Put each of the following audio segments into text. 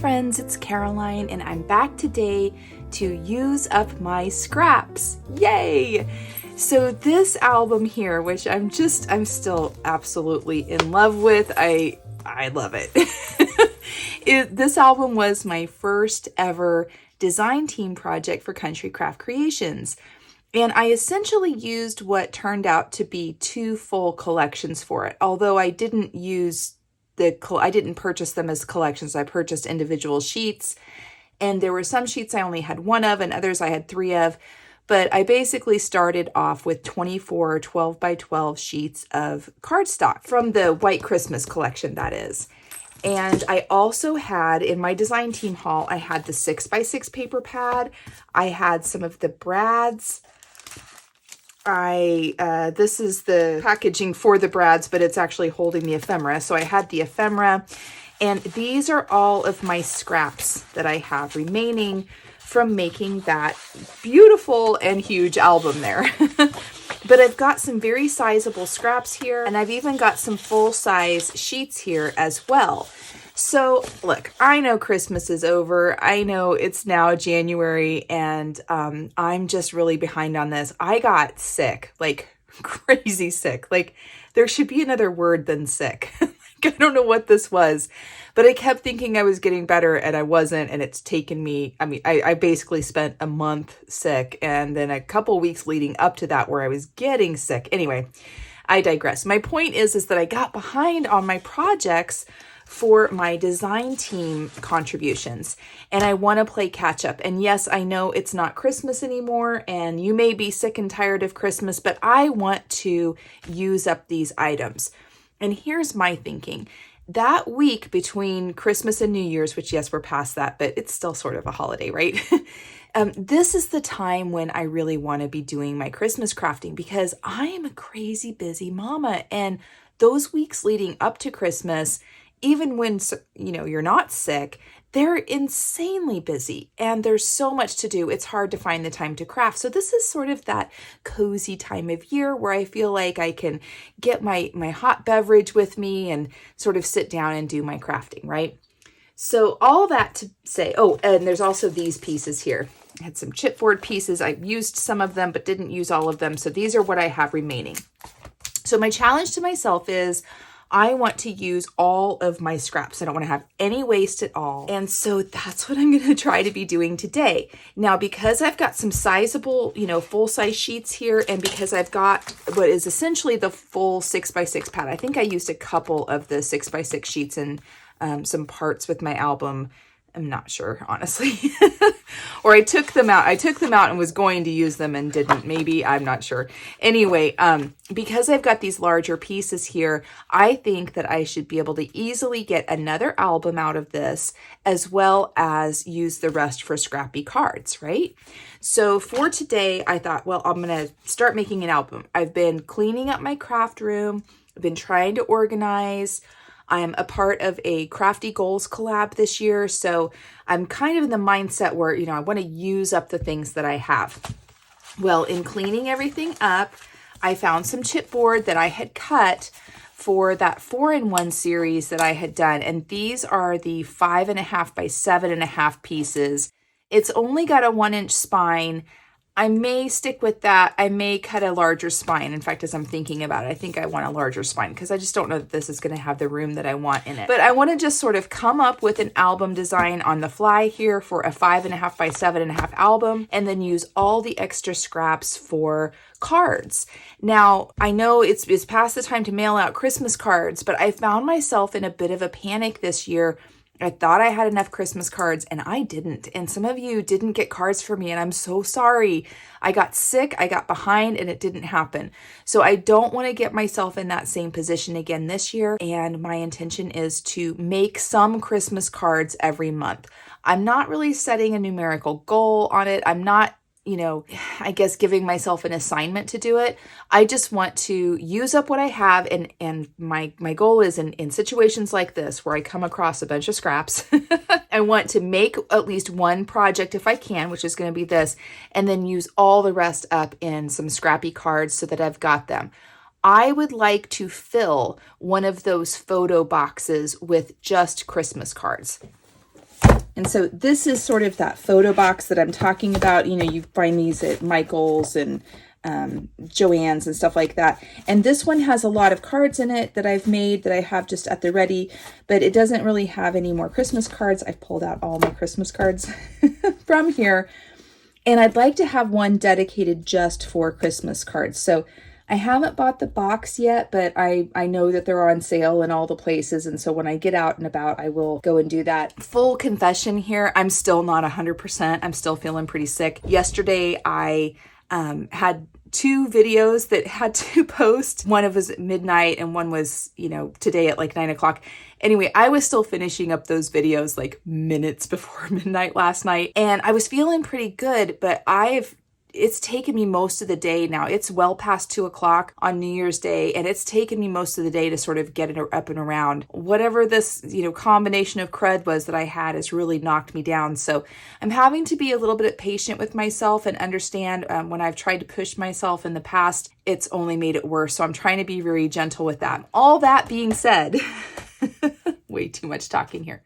friends, it's Caroline, and I'm back today to use up my scraps. Yay! So this album here, which I'm still absolutely in love with. I love it. This album was my first ever design team project for Country Craft Creations. And I essentially used what turned out to be 2 full collections for it. Although I didn't purchase them as collections. I purchased individual sheets, and there were some sheets I only had 1 of and others I had 3 of. But I basically started off with 24 12 by 12 sheets of cardstock from the White Christmas collection, that is. And I also had, in my design team haul, I had the 6x6 paper pad. I had some of the brads. This is the packaging for the brads, but it's actually holding the ephemera. So I had the ephemera, and these are all of my scraps that I have remaining from making that beautiful and huge album there. But I've got some very sizable scraps here, and I've even got some full-size sheets here as well. So look, I know Christmas is over. I know it's now January, and I'm just really behind on this. I got sick, like crazy sick. Like there should be another word than sick. I don't know what this was, but I kept thinking I was getting better and I wasn't. And it's taken me, I basically spent a month sick, and then a couple weeks leading up to that where I was getting sick. Anyway, I digress. My point is that I got behind on my projects for my design team contributions, and I want to play catch up. And yes, I know it's not Christmas anymore, and you may be sick and tired of Christmas, but I want to use up these items. And here's my thinking. That week between Christmas and New Year's, which yes, we're past that, but it's still sort of a holiday, right? This is the time when I really want to be doing my Christmas crafting, because I am a crazy busy mama. And those weeks leading up to Christmas, even when, you're not sick, they're insanely busy and there's so much to do. It's hard to find the time to craft. So this is sort of that cozy time of year where I feel like I can get my hot beverage with me and sort of sit down and do my crafting, right? So all that to say, and there's also these pieces here. I had some chipboard pieces. I used some of them, but didn't use all of them. So these are what I have remaining. So my challenge to myself is I want to use all of my scraps. I don't want to have any waste at all. And so that's what I'm going to try to be doing today. Now, because I've got some sizable, full-size sheets here, and because I've got what is essentially the full 6x6 pad, I think I used a couple of the 6x6 sheets and some parts with my album. I'm not sure, honestly. Or I took them out. I took them out and was going to use them and didn't. Maybe, I'm not sure. Anyway, because I've got these larger pieces here, I think that I should be able to easily get another album out of this, as well as use the rest for scrappy cards, right? So for today, I thought, well, I'm going to start making an album. I've been cleaning up my craft room. I've been trying to organize. I'm a part of a Crafty Goals collab this year, so I'm kind of in the mindset where, I want to use up the things that I have. Well, in cleaning everything up, I found some chipboard that I had cut for that 4-in-1 series that I had done, and these are the 5.5 by 7.5 pieces. It's only got a 1-inch spine. I may stick with that. I may cut a larger spine. In fact, as I'm thinking about it, I think I want a larger spine because I just don't know that this is going to have the room that I want in it. But I want to just sort of come up with an album design on the fly here for a 5.5 by 7.5 album, and then use all the extra scraps for cards. Now, I know it's past the time to mail out Christmas cards, but I found myself in a bit of a panic this year. I thought I had enough Christmas cards, and I didn't. And some of you didn't get cards for me, and I'm so sorry. I got sick, I got behind, and it didn't happen. So I don't want to get myself in that same position again this year. And my intention is to make some Christmas cards every month. I'm not really setting a numerical goal on it. I'm not I guess giving myself an assignment to do it. I just want to use up what I have. And my goal is in situations like this, where I come across a bunch of scraps, I want to make at least one project if I can, which is going to be this, and then use all the rest up in some scrappy cards so that I've got them. I would like to fill one of those photo boxes with just Christmas cards. And so this is sort of that photo box that I'm talking about. You know, you find these at Michael's and Joann's and stuff like that. And this one has a lot of cards in it that I've made that I have just at the ready, but it doesn't really have any more Christmas cards. I've pulled out all my Christmas cards from here. And I'd like to have one dedicated just for Christmas cards. So I haven't bought the box yet, but I know that they're on sale in all the places. And so when I get out and about, I will go and do that. Full confession here, I'm still not 100%. I'm still feeling pretty sick. Yesterday, I had 2 videos that had to post. One was at midnight and one was, you know, today at like 9 o'clock. Anyway, I was still finishing up those videos like minutes before midnight last night. And I was feeling pretty good, but it's taken me most of the day now. It's well past 2 o'clock on New Year's Day, and it's taken me most of the day to sort of get it up and around. Whatever this, you know, combination of crud was that I had has really knocked me down. So I'm having to be a little bit patient with myself and understand when I've tried to push myself in the past, it's only made it worse. So I'm trying to be very gentle with that. All that being said, way too much talking here.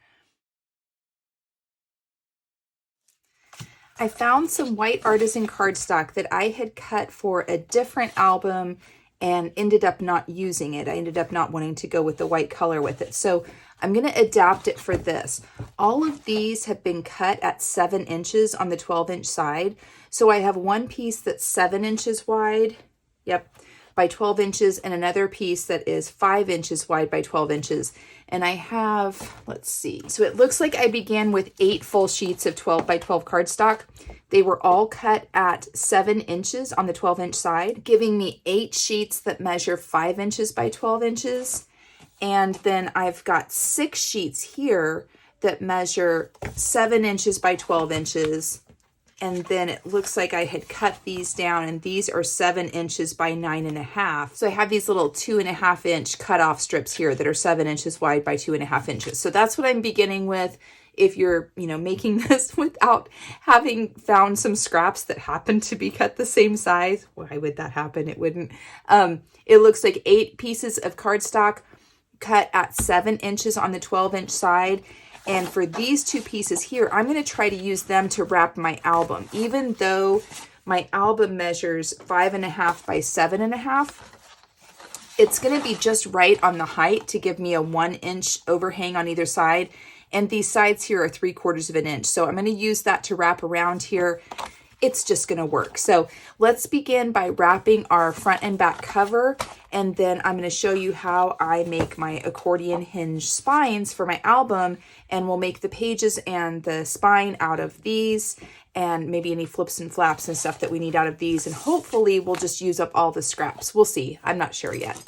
I found some white artisan cardstock that I had cut for a different album and ended up not using it. I ended up not wanting to go with the white color with it. So I'm going to adapt it for this. All of these have been cut at 7 inches on the 12-inch side. So I have one piece that's 7 inches wide. Yep. By 12 inches and another piece that is 5 inches wide by 12 inches. And I have, let's see. So it looks like I began with 8 full sheets of 12 by 12 cardstock. They were all cut at 7 inches on the 12-inch side, giving me 8 sheets that measure 5 inches by 12 inches. And then I've got 6 sheets here that measure 7 inches by 12 inches. And then it looks like I had cut these down, and these are 7 inches by 9.5. So I have these little 2.5 inch cutoff strips here that are 7 inches wide by 2.5 inches. So that's what I'm beginning with. If you're, you know, making this without having found some scraps that happen to be cut the same size, why would that happen? It wouldn't. It looks like 8 pieces of cardstock cut at 7 inches on the 12-inch side. And for these 2 pieces here, I'm going to try to use them to wrap my album. Even though my album measures 5.5 by 7.5, it's going to be just right on the height to give me a 1-inch overhang on either side. And these sides here are 3/4 of an inch. So I'm going to use that to wrap around here. It's just going to work. So let's begin by wrapping our front and back cover. And then I'm going to show you how I make my accordion hinge spines for my album. And we'll make the pages and the spine out of these, and maybe any flips and flaps and stuff that we need out of these. And hopefully we'll just use up all the scraps. We'll see. I'm not sure yet.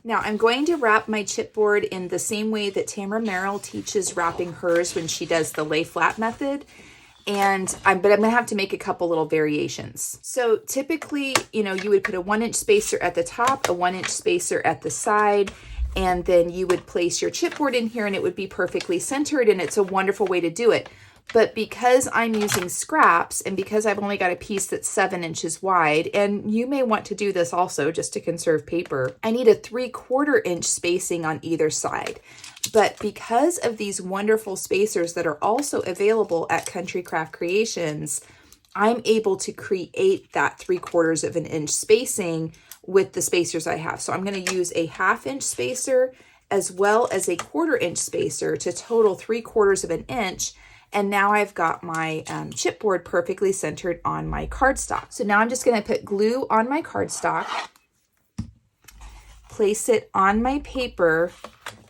Now I'm going to wrap my chipboard in the same way that Tamara Merrill teaches wrapping hers when she does the lay flat method. But I'm going to have to make a couple little variations. So typically, you know, you would put a 1-inch spacer at the top, a 1-inch spacer at the side, and then you would place your chipboard in here and it would be perfectly centered, and it's a wonderful way to do it. But because I'm using scraps and because I've only got a piece that's 7 inches wide, and you may want to do this also just to conserve paper, I need a 3/4 inch spacing on either side. But because of these wonderful spacers that are also available at Country Craft Creations, I'm able to create that 3/4 of an inch spacing with the spacers I have. So I'm going to use a 1/2 inch spacer as well as a 1/4 inch spacer to total 3/4 of an inch. And now I've got my chipboard perfectly centered on my cardstock. So now I'm just going to put glue on my cardstock, place it on my paper,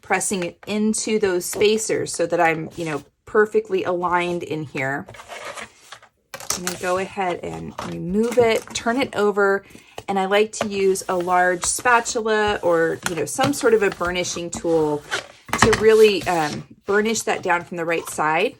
pressing it into those spacers so that I'm, you know, perfectly aligned in here. I'm going to go ahead and remove it, turn it over, and I like to use a large spatula or, you know, some sort of a burnishing tool to really burnish that down from the right side.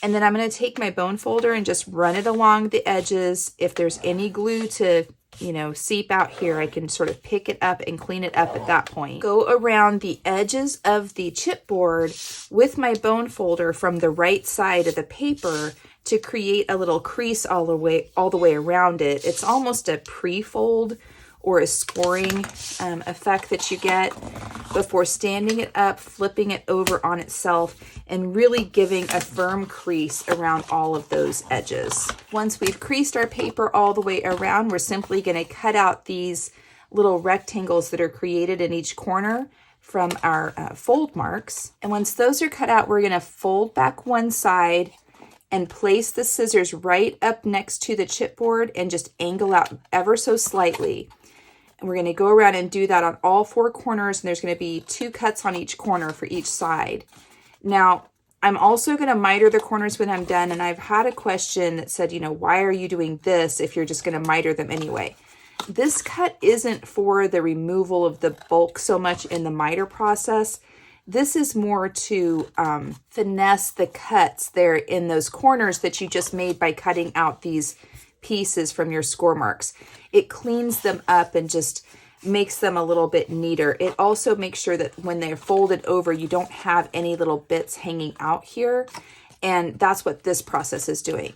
And then I'm going to take my bone folder and just run it along the edges. If there's any glue to, you know, seep out here, I can sort of pick it up and clean it up at that point. Go around the edges of the chipboard with my bone folder from the right side of the paper to create a little crease all the way around it. It's almost a pre-fold or a scoring effect that you get before standing it up, flipping it over on itself, and really giving a firm crease around all of those edges. Once we've creased our paper all the way around, we're simply going to cut out these little rectangles that are created in each corner from our fold marks. And once those are cut out, we're going to fold back one side and place the scissors right up next to the chipboard and just angle out ever so slightly. And we're going to go around and do that on all four corners, and there's going to be 2 cuts on each corner for each side. Now, I'm also going to miter the corners when I'm done, and I've had a question that said, you know, why are you doing this if you're just going to miter them anyway? This cut isn't for the removal of the bulk so much in the miter process. This is more to finesse the cuts there in those corners that you just made by cutting out these pieces from your score marks. It cleans them up and just makes them a little bit neater. It also makes sure that when they're folded over, you don't have any little bits hanging out here. And that's what this process is doing.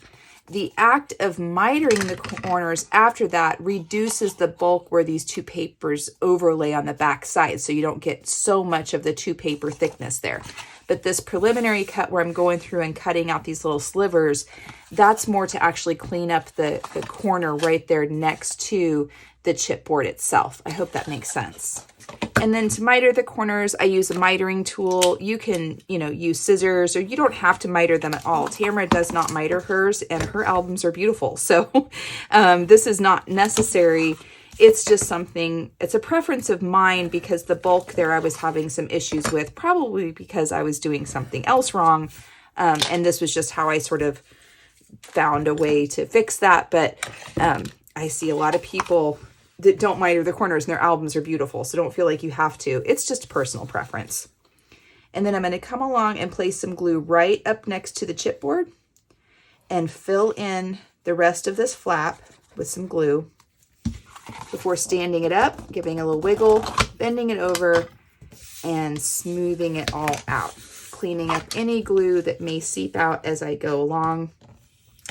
The act of mitering the corners after that reduces the bulk where these 2 papers overlay on the back side, so you don't get so much of the 2 paper thickness there. But this preliminary cut where I'm going through and cutting out these little slivers, that's more to actually clean up the corner right there next to the chipboard itself. I hope that makes sense. And then to miter the corners, I use a mitering tool. You can, use scissors, or you don't have to miter them at all. Tamara does not miter hers, and her albums are beautiful. So this is not necessary. It's just something, it's a preference of mine because the bulk there I was having some issues with, probably because I was doing something else wrong. And this was just how I sort of found a way to fix that. But I see a lot of people that don't miter the corners and their albums are beautiful. So don't feel like you have to. It's just personal preference. And then I'm going to come along and place some glue right up next to the chipboard and fill in the rest of this flap with some glue before standing it up, giving a little wiggle, bending it over, and smoothing it all out, cleaning up any glue that may seep out as I go along.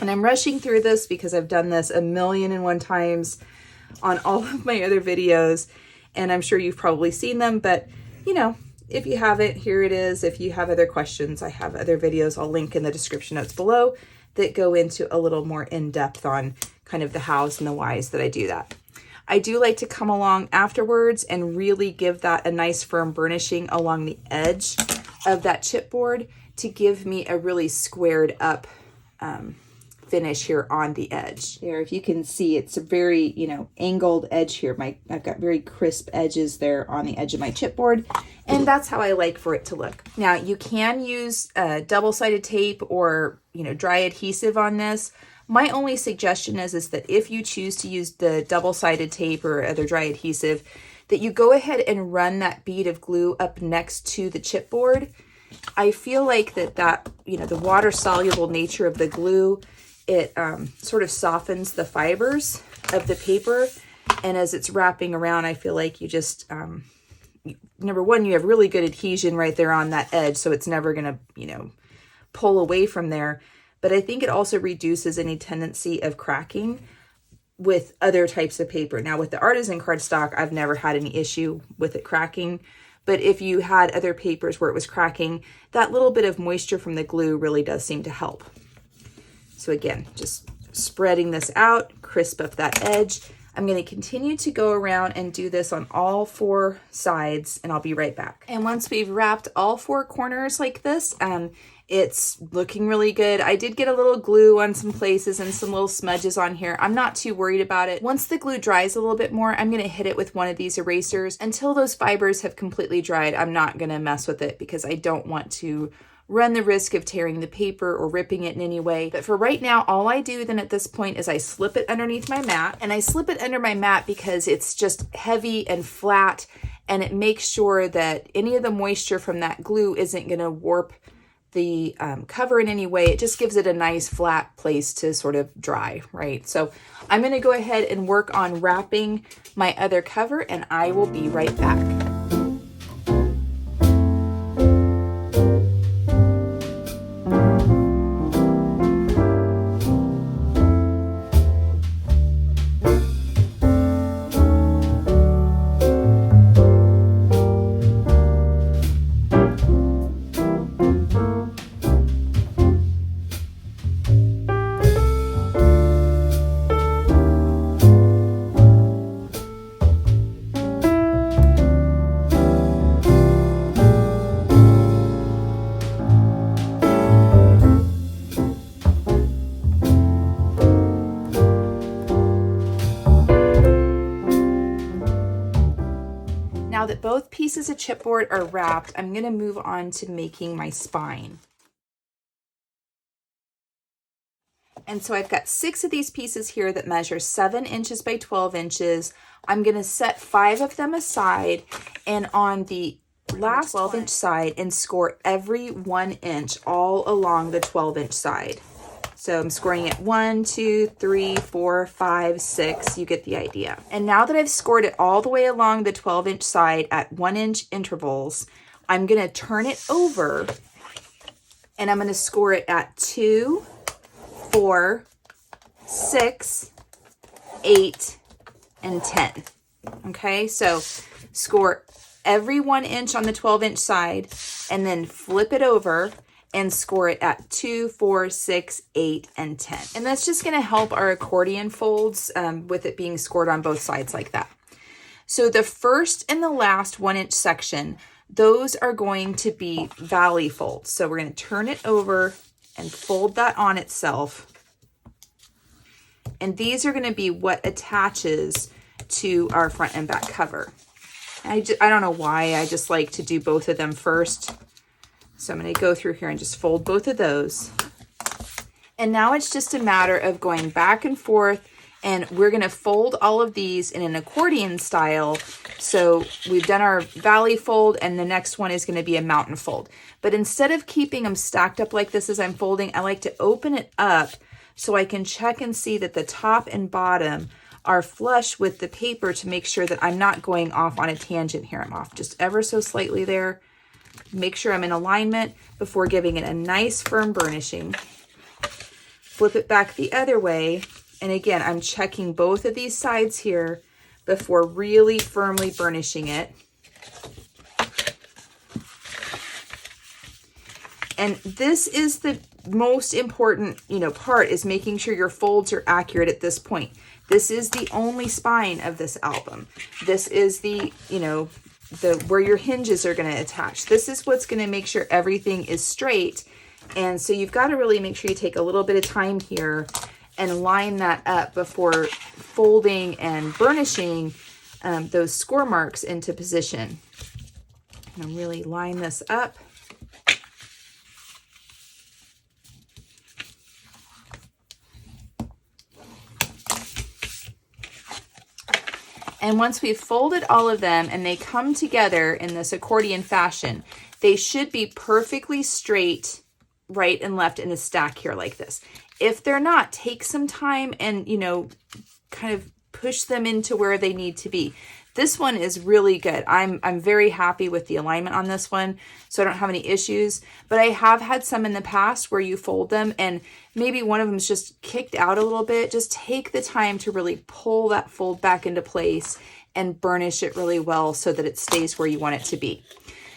And I'm rushing through this because I've done this 1,000,001 times on all of my other videos, and I'm sure you've probably seen them, but if you haven't, here it is. If you have other questions, I have other videos I'll link in the description notes below that go into a little more in-depth on kind of the hows and the whys that I do that. I do like to come along afterwards and really give that a nice firm burnishing along the edge of that chipboard to give me a really squared up finish here on the edge. There, if you can see, it's a very, angled edge here. I've got very crisp edges there on the edge of my chipboard, and that's how I like for it to look. Now, you can use double-sided tape or, dry adhesive on this. My only suggestion is that if you choose to use the double-sided tape or other dry adhesive, that you go ahead and run that bead of glue up next to the chipboard. I feel like that the water-soluble nature of the glue, it sort of softens the fibers of the paper. And as it's wrapping around, I feel like you just, number one, you have really good adhesion right there on that edge. So it's never going to, pull away from there. But I think it also reduces any tendency of cracking with other types of paper. Now with the artisan cardstock, I've never had any issue with it cracking. But if you had other papers where it was cracking, that little bit of moisture from the glue really does seem to help. So again, just spreading this out, crisp up that edge. I'm going to continue to go around and do this on all 4 sides, and I'll be right back. And once we've wrapped all 4 corners like this, it's looking really good. I did get a little glue on some places and some little smudges on here. I'm not too worried about it. Once the glue dries a little bit more, I'm going to hit it with one of these erasers. Until those fibers have completely dried, I'm not going to mess with it because I don't want to run the risk of tearing the paper or ripping it in any way. But for right now, all I do then at this point is I slip it underneath my mat. And I slip it under my mat because it's just heavy and flat, and it makes sure that any of the moisture from that glue isn't going to warp the cover in any way. It just gives it a nice flat place to sort of dry, right? So I'm going to go ahead and work on wrapping my other cover, and I will be right back. pieces of chipboard are wrapped, I'm going to move on to making my spine. And so I've got 6 of these pieces here that measure 7 inches by 12 inches. I'm going to set 5 of them aside, and on the last 12-inch side, and score every 1 inch all along the 12-inch side. So I'm scoring it 1, 2, 3, 4, 5, 6. You get the idea. And now that I've scored it all the way along the 12-inch side at 1-inch intervals, I'm going to turn it over, and I'm going to score it at 2, 4, 6, 8, and 10. Okay, so score every 1 inch on the 12-inch side, and then flip it over and score it at 2, 4, 6, 8, and 10. And that's just going to help our accordion folds with it being scored on both sides like that. So the first and the last 1-inch section, those are going to be valley folds. So we're going to turn it over and fold that on itself. And these are going to be what attaches to our front and back cover. I don't know why, I just like to do both of them first. So I'm going to go through here and just fold both of those. And now it's just a matter of going back and forth, and we're going to fold all of these in an accordion style. So we've done our valley fold, and the next one is going to be a mountain fold. But instead of keeping them stacked up like this as I'm folding, I like to open it up so I can check and see that the top and bottom are flush with the paper to make sure that I'm not going off on a tangent here. I'm off just ever so slightly there. Make sure I'm in alignment before giving it a nice firm burnishing. Flip it back the other way. And again, I'm checking both of these sides here before really firmly burnishing it. And this is the most important, part, is making sure your folds are accurate at this point. This is the only spine of this album. This is the, where your hinges are going to attach. This is what's going to make sure everything is straight. And so you've got to really make sure you take a little bit of time here and line that up before folding and burnishing those score marks into position. I'm going to really line this up. And once we've folded all of them and they come together in this accordion fashion, they should be perfectly straight, right and left in a stack here like this. If they're not, take some time and, kind of push them into where they need to be. This one is really good. I'm very happy with the alignment on this one, so I don't have any issues. But I have had some in the past where you fold them and maybe one of them is just kicked out a little bit. Just take the time to really pull that fold back into place and burnish it really well so that it stays where you want it to be.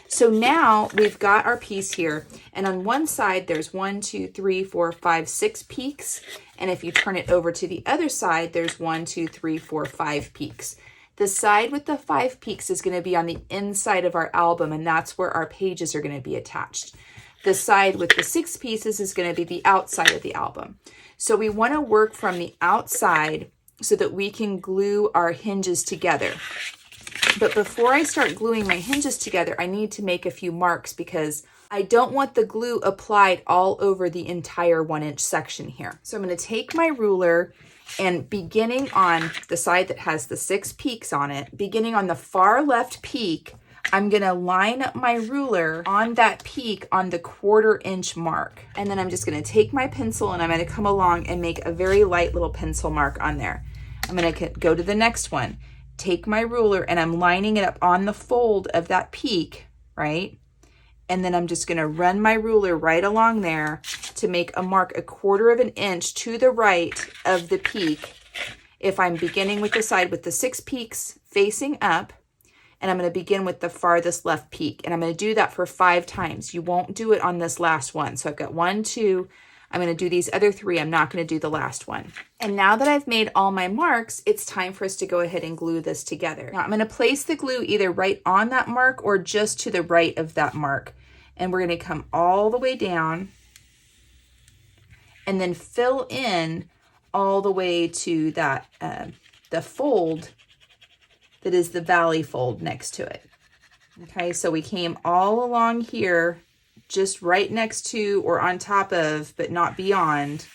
So now we've got our piece here, and on one side there's 1, 2, 3, 4, 5, 6 peaks. And if you turn it over to the other side, there's 1, 2, 3, 4, 5 peaks. The side with the 5 peaks is going to be on the inside of our album, and that's where our pages are going to be attached. The side with the 6 pieces is going to be the outside of the album. So we want to work from the outside so that we can glue our hinges together. But before I start gluing my hinges together, I need to make a few marks because I don't want the glue applied all over the entire 1-inch section here. So I'm going to take my ruler, and beginning on the side that has the 6 peaks on it, beginning on the far left peak, I'm going to line up my ruler on that peak on the 1/4 inch mark. And then I'm just going to take my pencil and I'm going to come along and make a very light little pencil mark on there. I'm going to go to the next one, take my ruler, and I'm lining it up on the fold of that peak, right? And then I'm just going to run my ruler right along there to make a mark 1/4 inch to the right of the peak. If I'm beginning with the side with the 6 peaks facing up, and I'm going to begin with the farthest left peak. And I'm going to do that for 5 times. You won't do it on this last one. So I've got 1, 2, I'm going to do these other 3. I'm not going to do the last one. And now that I've made all my marks, it's time for us to go ahead and glue this together. Now I'm going to place the glue either right on that mark or just to the right of that mark. And we're going to come all the way down and then fill in all the way to that the fold that is the valley fold next to it. Okay, so we came all along here, just right next to or on top of, but not beyond,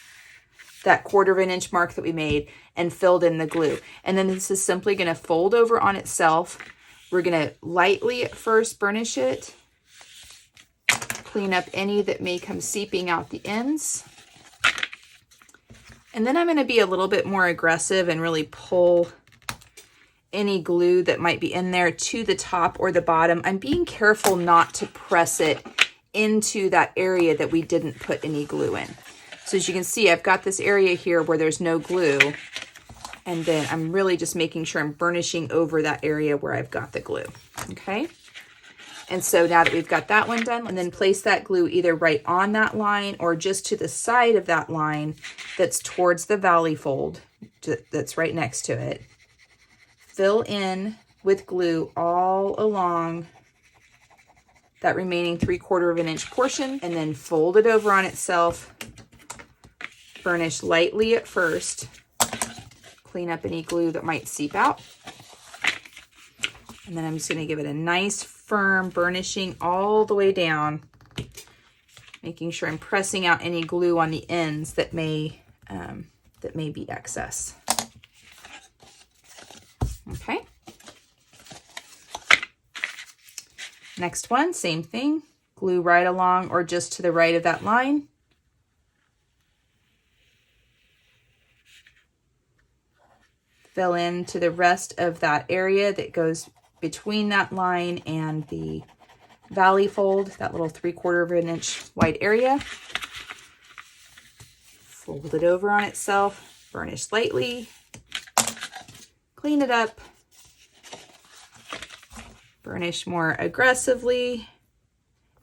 that 1/4 inch mark that we made, and filled in the glue. And then this is simply going to fold over on itself. We're going to lightly at first burnish it, clean up any that may come seeping out the ends. And then I'm going to be a little bit more aggressive and really pull any glue that might be in there to the top or the bottom. I'm being careful not to press it into that area that we didn't put any glue in. So as you can see, I've got this area here where there's no glue, and then I'm really just making sure I'm burnishing over that area where I've got the glue, okay? And so now that we've got that one done, and then place that glue either right on that line or just to the side of that line that's towards the valley fold that's right next to it. Fill in with glue all along that remaining 3/4 inch portion, and then fold it over on itself. Burnish lightly at first. Clean up any glue that might seep out. And then I'm just going to give it a nice firm burnishing all the way down, making sure I'm pressing out any glue on the ends that may be excess. Okay. Next one, same thing. Glue right along or just to the right of that line. Fill in to the rest of that area that goes between that line and the valley fold, that little 3/4 inch wide area. Fold it over on itself, burnish lightly, clean it up, burnish more aggressively,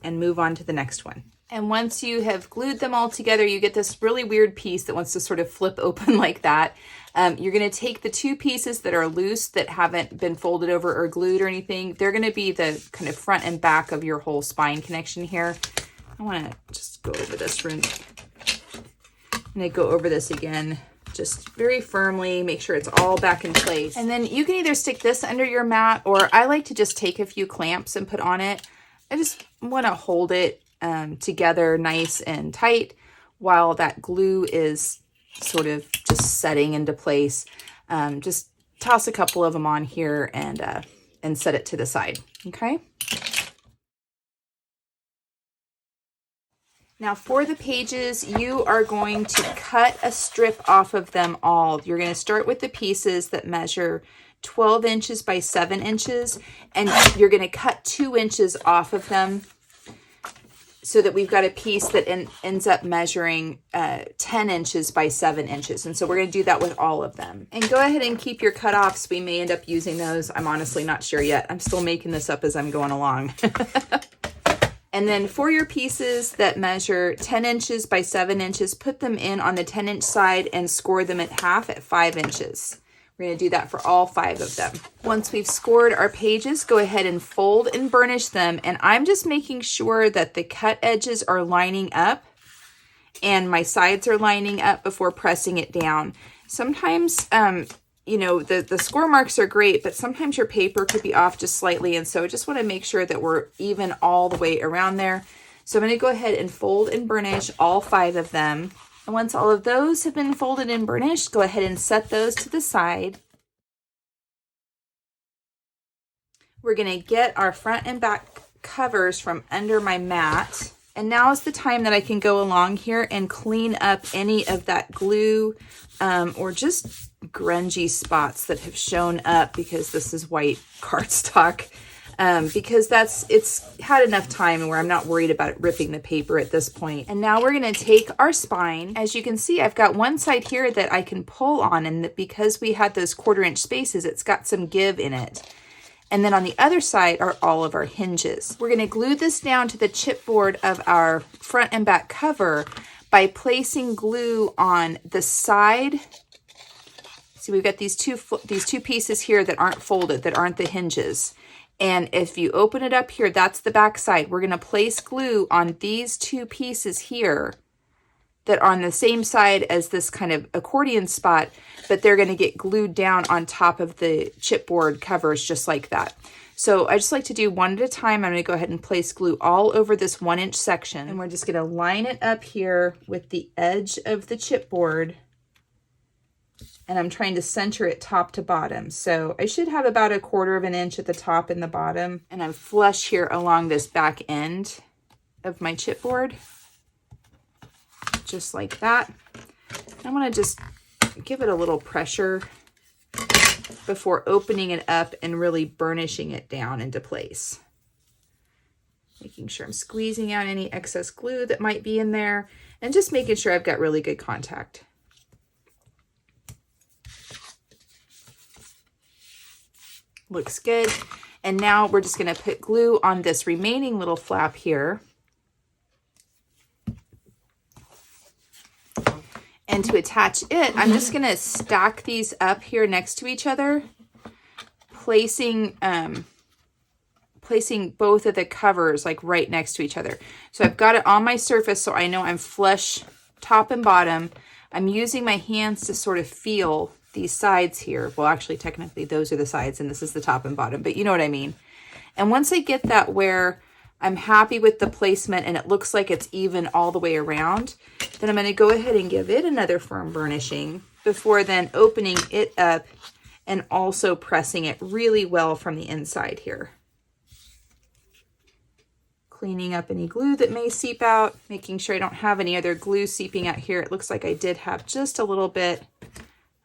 and move on to the next one. And once you have glued them all together, you get this really weird piece that wants to sort of flip open like that. You're going to take the two pieces that are loose, that haven't been folded over or glued or anything. They're going to be the kind of front and back of your whole spine connection here. I want to just go over this room. I'm going to go over this again, just very firmly, make sure it's all back in place. And then you can either stick this under your mat, or I like to just take a few clamps and put on it. I just want to hold it together nice and tight while that glue is sort of just setting into place. Just toss a couple of them on here and set it to the side. Okay. Now for the pages, you are going to cut a strip off of them all. You're going to start with the pieces that measure 12 inches by 7 inches, and you're going to cut 2 inches off of them, so that we've got a piece that ends up measuring 10 inches by 7 inches. And so we're going to do that with all of them. And go ahead and keep your cutoffs. We may end up using those. I'm honestly not sure yet. I'm still making this up as I'm going along. And then for your pieces that measure 10 inches by 7 inches, put them in on the 10-inch side and score them at half at 5 inches. We're going to do that for all 5 of them. Once we've scored our pages, go ahead and fold and burnish them. And I'm just making sure that the cut edges are lining up and my sides are lining up before pressing it down. Sometimes, you know, the score marks are great, but sometimes your paper could be off just slightly. And so I just want to make sure that we're even all the way around there. So I'm going to go ahead and fold and burnish all 5 of them. And once all of those have been folded and burnished, go ahead and set those to the side. We're going to get our front and back covers from under my mat. And now is the time that I can go along here and clean up any of that glue or just grungy spots that have shown up because this is white cardstock. Because it's had enough time where I'm not worried about it ripping the paper at this point. And now we're going to take our spine. As you can see, I've got one side here that I can pull on, and that because we had those 1/4 inch spaces, it's got some give in it. And then on the other side are all of our hinges. We're going to glue this down to the chipboard of our front and back cover by placing glue on the side. See, we've got these two pieces here that aren't folded, that aren't the hinges. And if you open it up here, that's the back side. We're going to place glue on these 2 pieces here that are on the same side as this kind of accordion spot, but they're going to get glued down on top of the chipboard covers just like that. So I just like to do one at a time. I'm going to go ahead and place glue all over this 1-inch section. And we're just going to line it up here with the edge of the chipboard. And I'm trying to center it top to bottom. So I should have about 1/4 of an inch at the top and the bottom. And I'm flush here along this back end of my chipboard. Just like that. I want to just give it a little pressure before opening it up and really burnishing it down into place. Making sure I'm squeezing out any excess glue that might be in there and just making sure I've got really good contact. Looks good. And now we're just going to put glue on this remaining little flap here. And to attach it, I'm just going to stack these up here next to each other, placing both of the covers like right next to each other. So I've got it on my surface so I know I'm flush top and bottom. I'm using my hands to sort of feel these sides here. Well, actually, technically, those are the sides and this is the top and bottom, but you know what I mean. And once I get that where I'm happy with the placement and it looks like it's even all the way around, then I'm going to go ahead and give it another firm burnishing before then opening it up and also pressing it really well from the inside here. Cleaning up any glue that may seep out, making sure I don't have any other glue seeping out here. It looks like I did have just a little bit. I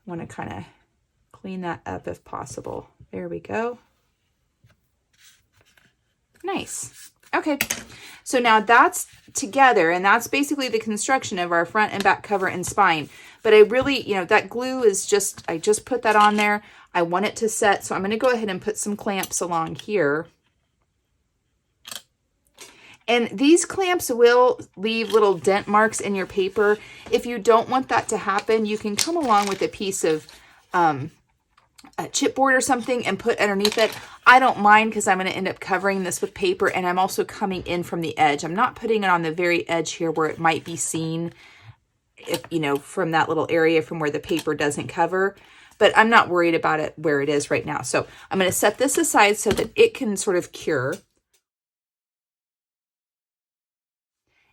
want to kind of clean that up if possible. There we go. Nice. Okay, so now that's together, and that's basically the construction of our front and back cover and spine. But I really, that glue is just, I just put that on there. I want it to set, so I'm going to go ahead and put some clamps along here. And these clamps will leave little dent marks in your paper. If you don't want that to happen, you can come along with a piece of a chipboard or something and put underneath it. I don't mind because I'm going to end up covering this with paper, and I'm also coming in from the edge. I'm not putting it on the very edge here where it might be seen, if from that little area from where the paper doesn't cover, but I'm not worried about it where it is right now. So I'm going to set this aside so that it can sort of cure.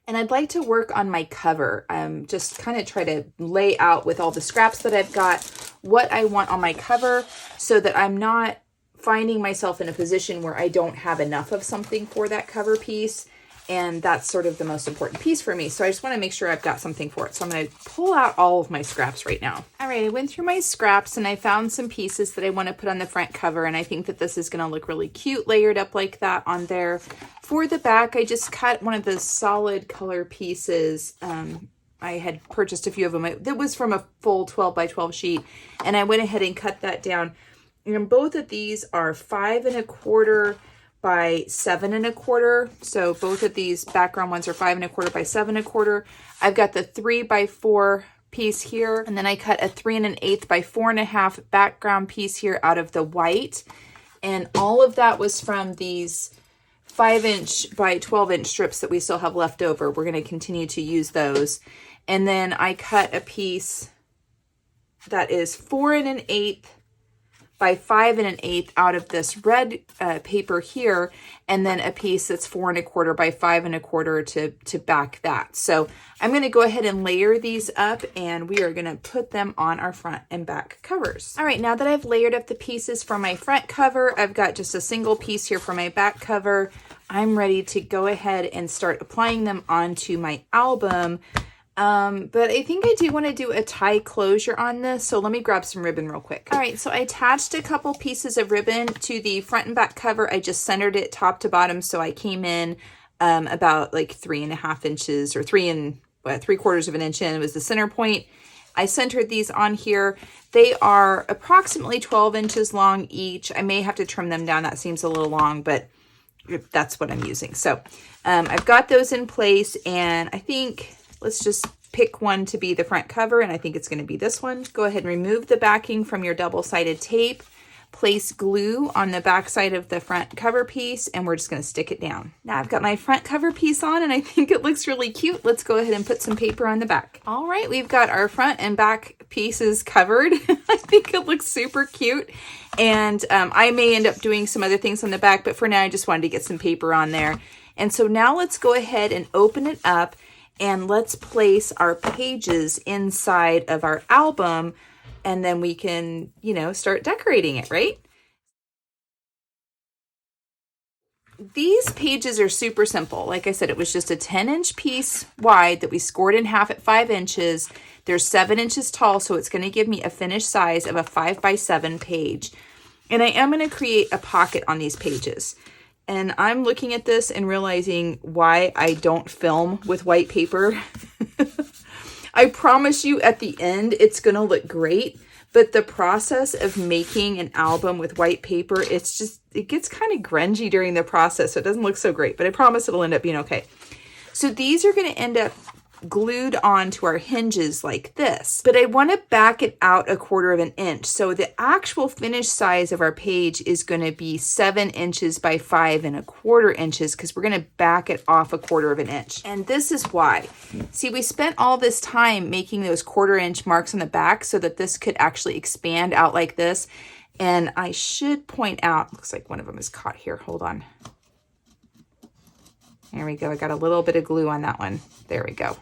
And I'd like to work on my cover. Just kind of try to lay out with all the scraps that I've got what I want on my cover so that I'm not finding myself in a position where I don't have enough of something for that cover piece. And that's sort of the most important piece for me. So I just want to make sure I've got something for it. So I'm going to pull out all of my scraps right now. All right, I went through my scraps and I found some pieces that I want to put on the front cover. And I think that this is going to look really cute layered up like that on there. For the back, I just cut one of the solid color pieces. I had purchased a few of them. It was from a full 12 by 12 sheet. And I went ahead and cut that down. And both of these are 5 1/4 by 7 1/4. So both of these background ones are 5 1/4 by 7 1/4. I've got the 3 by 4 piece here, and then I cut a 3 1/8 by 4 1/2 background piece here out of the white. And all of that was from these 5-inch by 12-inch strips that we still have left over. We're going to continue to use those. And then I cut a piece that is 4 1/8 by 5 1/8 out of this red paper here, and then a piece that's 4 1/4 by 5 1/4 to back that. So I'm going to go ahead and layer these up, and we are going to put them on our front and back covers. All right, now that I've layered up the pieces for my front cover, I've got just a single piece here for my back cover. I'm ready to go ahead and start applying them onto my album. But I think I do want to do a tie closure on this. So let me grab some ribbon real quick. All right, so I attached a couple pieces of ribbon to the front and back cover. I just centered it top to bottom. So I came in about like 3 1/2 inches or 3 3/4 of an inch in. It was the center point. I centered these on here. They are approximately 12 inches long each. I may have to trim them down. That seems a little long, but that's what I'm using. So I've got those in place, and I think let's just pick one to be the front cover, and I think it's going to be this one. Go ahead and remove the backing from your double-sided tape. place glue on the back side of the front cover piece, and we're just going to stick it down. Now I've got my front cover piece on and I think it looks really cute. Let's go ahead and put some paper on the back. All right, we've got our front and back pieces covered. I think it looks super cute. And I may end up doing some other things on the back, but for now I just wanted to get some paper on there. And so now let's go ahead and open it up and let's place our pages inside of our album, and then we can, you know, start decorating it, right? These pages are super simple. Like I said, it was just a 10-inch piece wide that we scored in half at 5 inches. They're 7 inches tall, so it's going to give me a finished size of a 5x7 page. And I am going to create a pocket on these pages. And I'm looking at this and realizing why I don't film with white paper. I promise you at the end, it's going to look great. But the process of making an album with white paper, it gets kind of grungy during the process. So it doesn't look so great, but I promise it'll end up being okay. So these are going to end up glued onto our hinges like this, but I want to back it out 1/4 of an inch. So the actual finished size of our page is going to be 7 inches by 5 1/4 inches, because we're going to back it off 1/4 of an inch. And this is why. See, we spent all this time making those 1/4 inch marks on the back so that this could actually expand out like this. And I should point out, looks like one of them is caught here. Hold on. There we go. I got a little bit of glue on that one. There we go.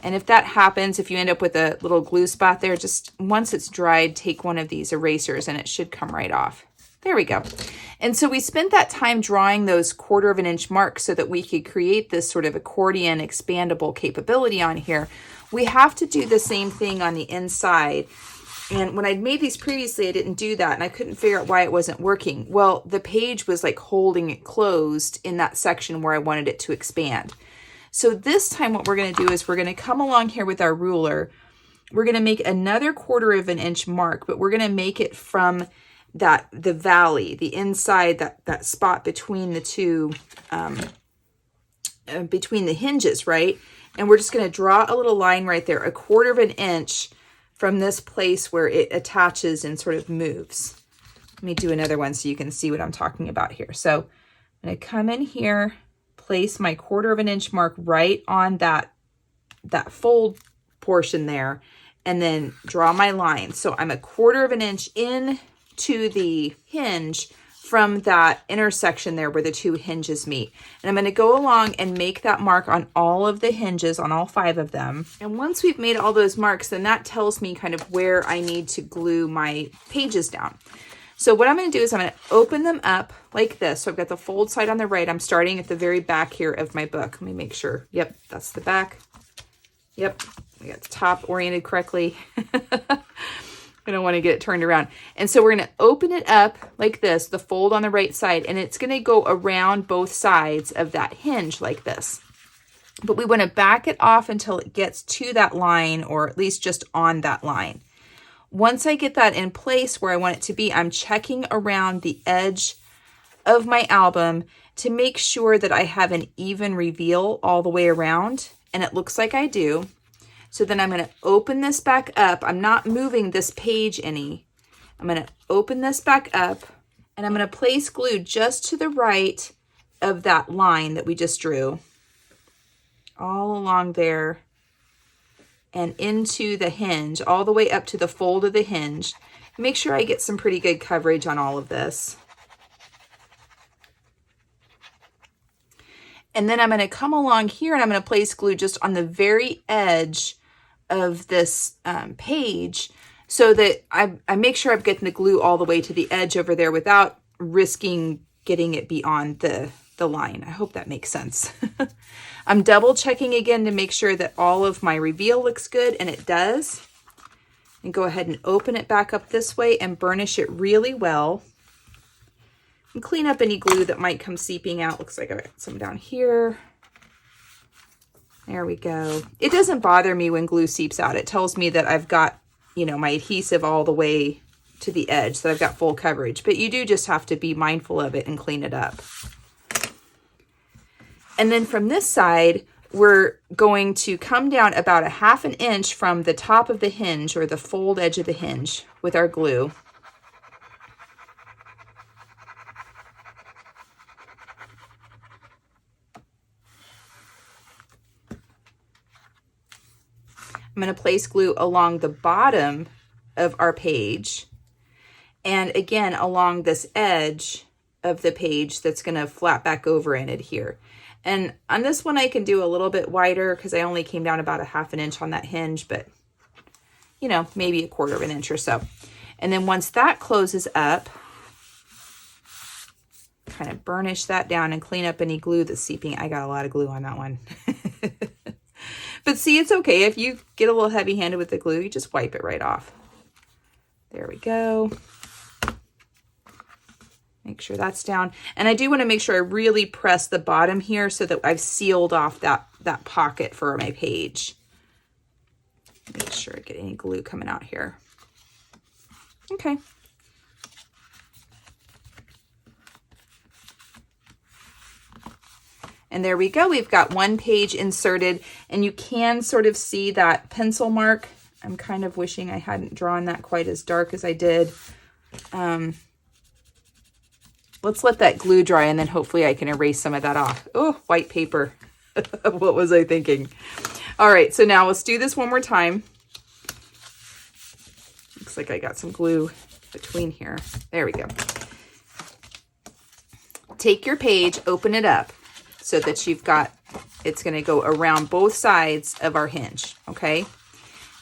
And if that happens, if you end up with a little glue spot there, just once it's dried, take one of these erasers and it should come right off. There we go. And so we spent that time drawing those 1/4 of an inch marks so that we could create this sort of accordion expandable capability on here. We have to do the same thing on the inside. And when I'd made these previously, I didn't do that and I couldn't figure out why it wasn't working. Well, the page was like holding it closed in that section where I wanted it to expand. So this time what we're going to do is we're going to come along here with our ruler. We're going to make another 1/4 of an inch mark, but we're going to make it from the valley, the inside, that spot between the two, between the hinges, right? And we're just going to draw a little line right there, 1/4 of an inch from this place where it attaches and sort of moves. Let me do another one so you can see what I'm talking about here. So I'm going to come in here, place my 1/4 of an inch mark right on that fold portion there, and then draw my line. So I'm 1/4 of an inch in to the hinge from that intersection there where the two hinges meet. And I'm going to go along and make that mark on all of the hinges, on all 5 of them. And once we've made all those marks, then that tells me kind of where I need to glue my pages down. So what I'm going to do is I'm going to open them up like this. So I've got the fold side on the right. I'm starting at the very back here of my book. Let me make sure. Yep, that's the back. Yep, I got the top oriented correctly. I don't want to get it turned around. And so we're going to open it up like this, the fold on the right side, and it's going to go around both sides of that hinge like this. But we want to back it off until it gets to that line, or at least just on that line. Once I get that in place where I want it to be, I'm checking around the edge of my album to make sure that I have an even reveal all the way around. And it looks like I do. So then I'm going to open this back up. I'm not moving this page any. I'm going to open this back up and I'm going to place glue just to the right of that line that we just drew. All along there and into the hinge, all the way up to the fold of the hinge. Make sure I get some pretty good coverage on all of this. And then I'm going to come along here and I'm going to place glue just on the very edge of this page so that I make sure I'm getting the glue all the way to the edge over there without risking getting it beyond the line. I hope that makes sense. I'm double checking again to make sure that all of my reveal looks good, and it does. And go ahead and open it back up this way and burnish it really well. And clean up any glue that might come seeping out. Looks like I got some down here. There we go. It doesn't bother me when glue seeps out. It tells me that I've got, you know, my adhesive all the way to the edge, that I've got full coverage. But you do just have to be mindful of it and clean it up. And then from this side, we're going to come down about 1/2 inch from the top of the hinge, or the fold edge of the hinge, with our glue. I'm going to place glue along the bottom of our page, and again along this edge of the page that's going to flap back over and adhere. And on this one I can do a little bit wider because I only came down about 1/2 inch on that hinge, but you know, maybe 1/4 inch or so. And then once that closes up, kind of burnish that down and clean up any glue that's seeping. I got a lot of glue on that one. But see, it's okay. If you get a little heavy-handed with the glue, you just wipe it right off. There we go. Make sure that's down. And I do want to make sure I really press the bottom here so that I've sealed off that pocket for my page. Make sure I get any glue coming out here. Okay. And there we go. We've got one page inserted, and you can sort of see that pencil mark. I'm kind of wishing I hadn't drawn that quite as dark as I did. Let's let that glue dry, and then hopefully I can erase some of that off. Oh, white paper. What was I thinking? All right, so now let's do this one more time. Looks like I got some glue between here. There we go. Take your page, open it up so that you've got, it's going to go around both sides of our hinge, okay?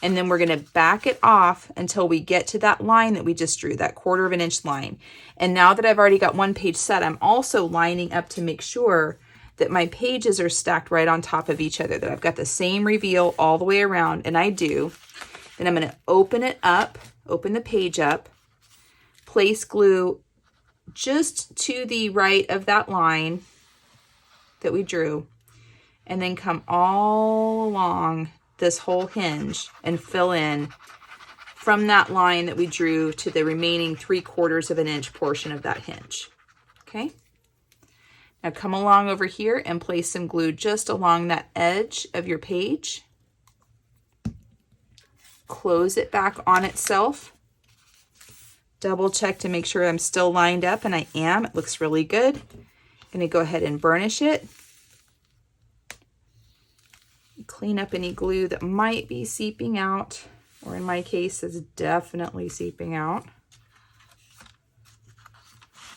And then we're going to back it off until we get to that line that we just drew, that 1/4 inch line. And now that I've already got one page set, I'm also lining up to make sure that my pages are stacked right on top of each other, that I've got the same reveal all the way around, and I do. Then I'm going to open it up, open the page up, place glue just to the right of that line that we drew, and then come all along this whole hinge and fill in from that line that we drew to the remaining 3/4 inch portion of that hinge. Okay. Now come along over here and place some glue just along that edge of your page. Close it back on itself. Double check to make sure I'm still lined up, and I am. It looks really good. I'm going to go ahead and burnish it. Clean up any glue that might be seeping out, or in my case, it's definitely seeping out.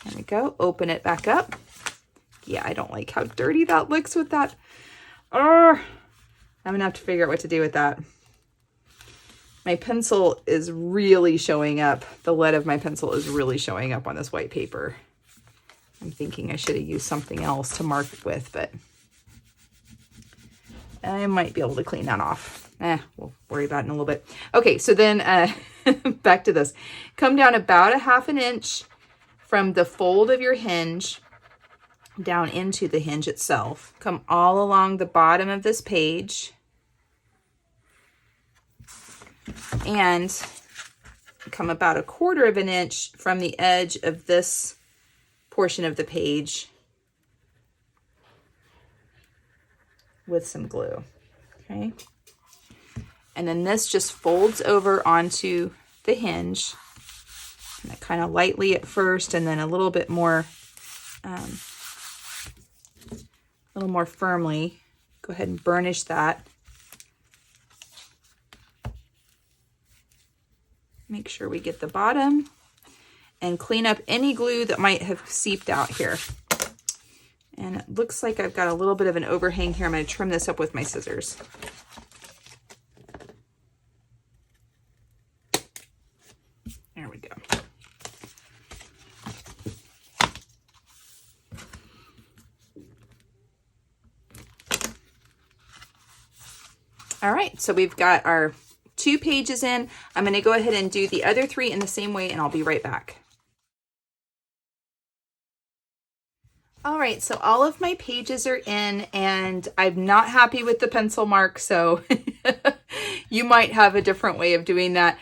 There we go. Open it back up. Yeah, I don't like how dirty that looks with that. Oh, I'm going to have to figure out what to do with that. My pencil is really showing up. The lead of my pencil is really showing up on this white paper. I'm thinking I should have used something else to mark it with, but I might be able to clean that off. We'll worry about it in a little bit. Okay, so then back to this. Come down about 1/2 inch from the fold of your hinge down into the hinge itself. Come all along the bottom of this page and come about 1/4 inch from the edge of this portion of the page with some glue. Okay. And then this just folds over onto the hinge, and kind of lightly at first, and then a little bit more, firmly. Go ahead and burnish that. Make sure we get the bottom and clean up any glue that might have seeped out here. And it looks like I've got a little bit of an overhang here. I'm going to trim this up with my scissors. There we go. All right, so we've got our 2 pages in. I'm going to go ahead and do the other 3 in the same way, and I'll be right back. All right, so all of my pages are in, and I'm not happy with the pencil mark, so you might have a different way of doing that.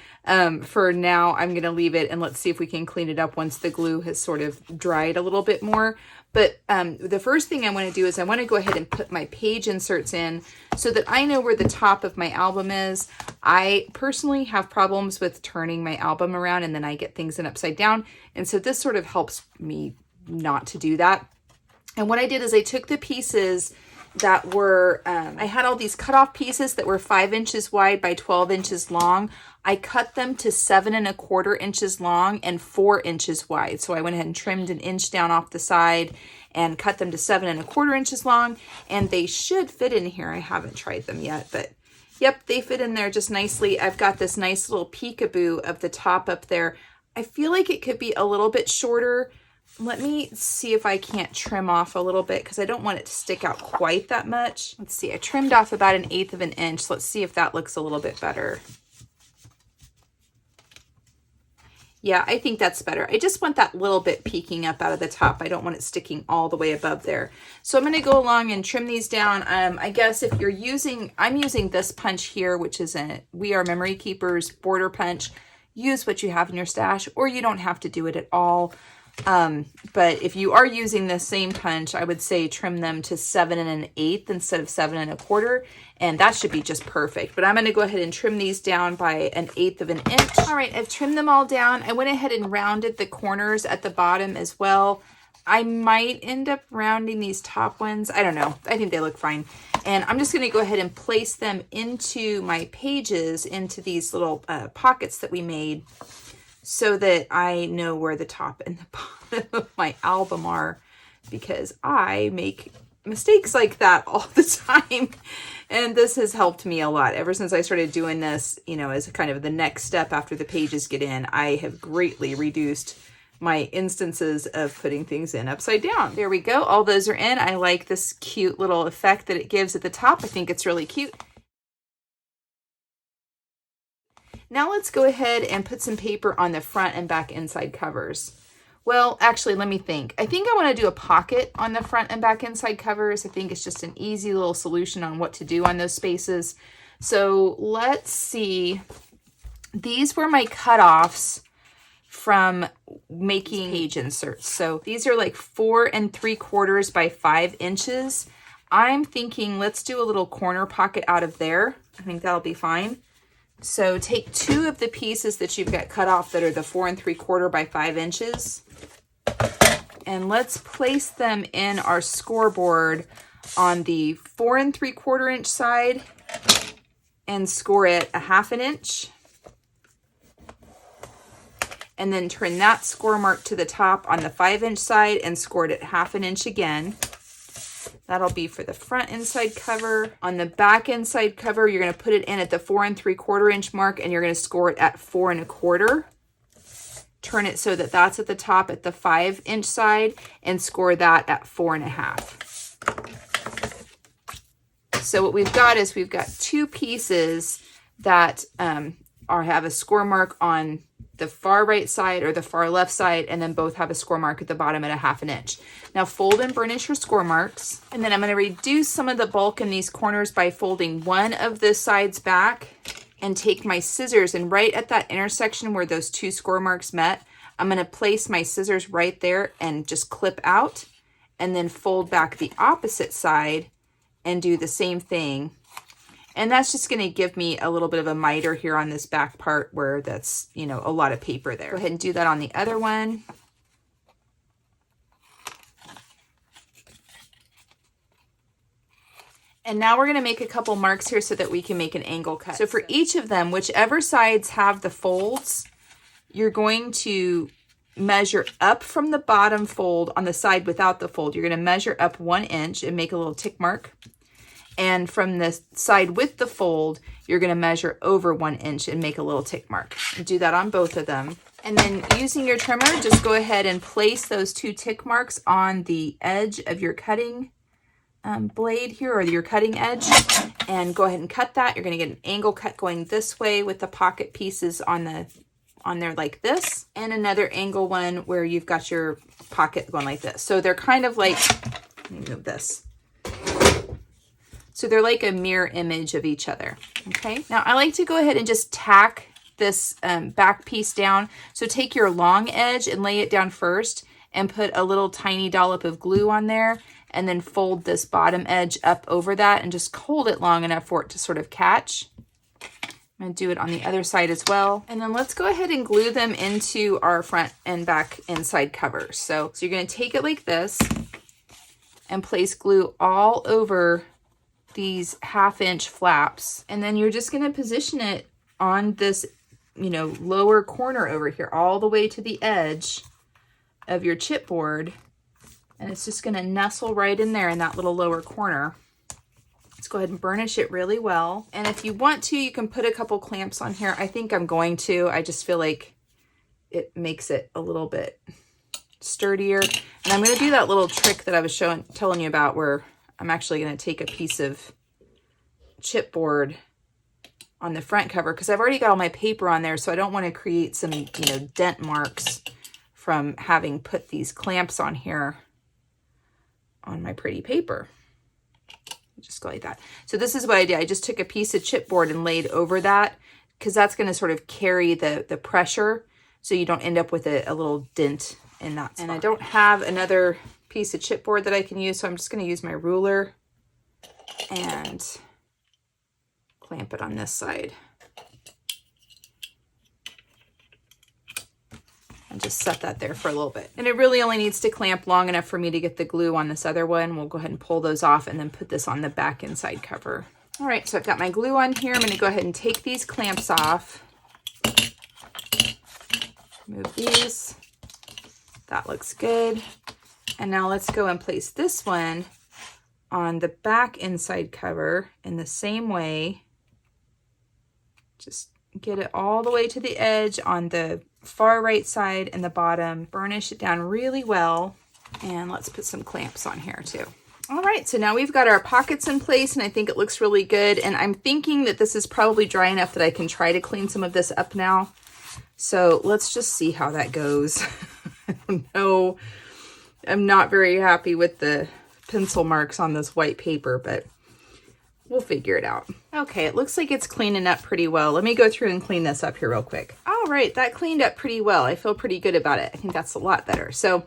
For now, I'm going to leave it, and let's see if we can clean it up once the glue has sort of dried a little bit more. But the first thing I want to do is I want to go ahead and put my page inserts in so that I know where the top of my album is. I personally have problems with turning my album around and then I get things in upside down. And so this sort of helps me not to do that. And what I did is I took the pieces that were, I had all these cut off pieces that were 5 inches wide by 12 inches long. I cut them to 7 1/4 inches long and 4 inches wide. So I went ahead and trimmed 1 inch down off the side and cut them to 7 1/4 inches long. And they should fit in here. I haven't tried them yet, but yep, they fit in there just nicely. I've got this nice little peekaboo of the top up there. I feel like it could be a little bit shorter. Let me see if I can't trim off a little bit because I don't want it to stick out quite that much. Let's see, I trimmed off about 1/8 of an inch. Let's see if that looks a little bit better. Yeah, I think that's better. I just want that little bit peeking up out of the top. I don't want it sticking all the way above there. So I'm going to go along and trim these down. I guess if you're using, I'm using this punch here, which is a We Are Memory Keepers border punch. Use what you have in your stash, or you don't have to do it at all. But if you are using the same punch, I would say trim them to 7 1/8 instead of 7 1/4, and that should be just perfect. But I'm going to go ahead and trim these down by 1/8 of an inch. All right, I've trimmed them all down. I went ahead and rounded the corners at the bottom as well. I might end up rounding these top ones. I don't know. I think they look fine. And I'm just going to go ahead and place them into my pages, into these little pockets that we made, so that I know where the top and the bottom of my album are, because I make mistakes like that all the time. And this has helped me a lot. Ever since I started doing this, you know, as kind of the next step after the pages get in, I have greatly reduced my instances of putting things in upside down. There we go. All those are in. I like this cute little effect that it gives at the top. I think it's really cute. Now let's go ahead and put some paper on the front and back inside covers. Well, actually, let me think. I think I want to do a pocket on the front and back inside covers. I think it's just an easy little solution on what to do on those spaces. So let's see. These were my cutoffs from making page inserts. So these are like 4 3/4 by 5 inches. I'm thinking let's do a little corner pocket out of there. I think that'll be fine. So take 2 of the pieces that you've got cut off that are the 4 3/4 by 5 inches. And let's place them in our scoreboard on the 4 3/4 inch side and score it 1/2 inch. And then turn that score mark to the top on the 5 inch side and score it at 1/2 inch again. That'll be for the front inside cover. On the back inside cover, you're going to put it in at the 4 3/4 inch mark, and you're going to score it at 4 1/4. Turn it so that that's at the top at the 5 inch side and score that at 4 1/2. So what we've got is we've got 2 pieces that have a score mark on the far right side or the far left side, and then both have a score mark at the bottom at 1/2 inch. Now fold and burnish your score marks, and then I'm going to reduce some of the bulk in these corners by folding one of the sides back and take my scissors, and right at that intersection where those 2 score marks met, I'm going to place my scissors right there and just clip out, and then fold back the opposite side and do the same thing. And that's just going to give me a little bit of a miter here on this back part where that's, you know, a lot of paper there. Go ahead and do that on the other one. And now we're going to make a couple marks here so that we can make an angle cut. So for each of them, whichever sides have the folds, you're going to measure up from the bottom fold on the side without the fold. You're going to measure up 1 inch and make a little tick mark. And from the side with the fold, you're going to measure over 1 inch and make a little tick mark. Do that on both of them. And then using your trimmer, just go ahead and place those 2 tick marks on the edge of your cutting blade here, or your cutting edge, and go ahead and cut that. You're going to get an angle cut going this way with the pocket pieces on there like this, and another angle one where you've got your pocket going like this. So they're kind of like, let me move this. So they're like a mirror image of each other. Okay. Now I like to go ahead and just tack this back piece down. So take your long edge and lay it down first, and put a little tiny dollop of glue on there, and then fold this bottom edge up over that and just hold it long enough for it to sort of catch. I'm going to do it on the other side as well. And then let's go ahead and glue them into our front and back inside covers. So you're going to take it like this and place glue all over these 1/2 inch flaps. And then you're just going to position it on this, you know, lower corner over here, all the way to the edge of your chipboard. And it's just going to nestle right in there in that little lower corner. Let's go ahead and burnish it really well. And if you want to, you can put a couple clamps on here. I think I'm going to. I just feel like it makes it a little bit sturdier. And I'm going to do that little trick that I was telling you about, where I'm actually going to take a piece of chipboard on the front cover, because I've already got all my paper on there, so I don't want to create some, you know, dent marks from having put these clamps on here on my pretty paper. Just go like that. So this is what I did. I just took a piece of chipboard and laid over that, because that's going to sort of carry the pressure, so you don't end up with a little dent in that spot. And I don't have another piece of chipboard that I can use, so I'm just going to use my ruler and clamp it on this side. And just set that there for a little bit. And it really only needs to clamp long enough for me to get the glue on this other one. We'll go ahead and pull those off and then put this on the back inside cover. All right, so I've got my glue on here. I'm going to go ahead and take these clamps off. Move these. That looks good. And now let's go and place this one on the back inside cover in the same way. Just get it all the way to the edge on the far right side and the bottom. Burnish it down really well. And let's put some clamps on here too. All right, so now we've got our pockets in place, and I think it looks really good. And I'm thinking that this is probably dry enough that I can try to clean some of this up now. So let's just see how that goes. I don't know. I'm not very happy with the pencil marks on this white paper, but we'll figure it out. Okay, it looks like it's cleaning up pretty well. Let me go through and clean this up here real quick. All right, that cleaned up pretty well. I feel pretty good about it. I think that's a lot better. So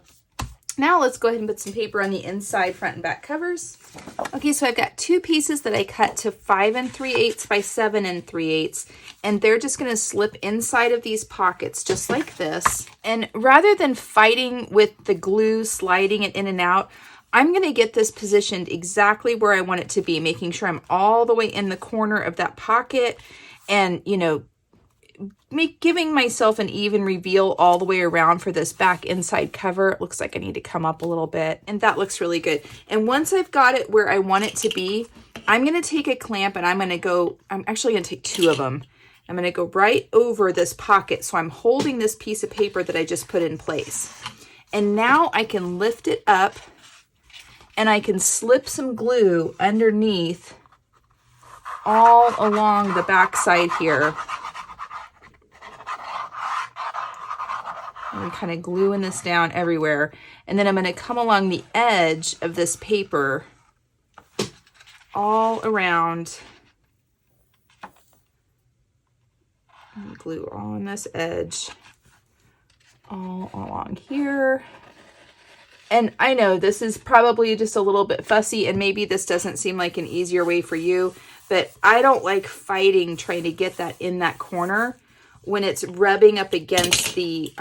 now let's go ahead and put some paper on the inside front and back covers. Okay, so I've got two pieces that I cut to 5 3/8 by 7 3/8, and they're just going to slip inside of these pockets just like this. And rather than fighting with the glue, sliding it in and out, I'm going to get this positioned exactly where I want it to be, making sure I'm all the way in the corner of that pocket and, you know, giving myself an even reveal all the way around for this back inside cover. It looks like I need to come up a little bit, and that looks really good. And once I've got it where I want it to be, I'm going to take a clamp and I'm actually going to take 2 of them. I'm going to go right over this pocket. So I'm holding this piece of paper that I just put in place. And now I can lift it up and I can slip some glue underneath all along the back side here. I'm kind of gluing this down everywhere. And then I'm going to come along the edge of this paper all around. And glue on this edge all along here. And I know this is probably just a little bit fussy, and maybe this doesn't seem like an easier way for you, but I don't like fighting trying to get that in that corner when it's rubbing up against the,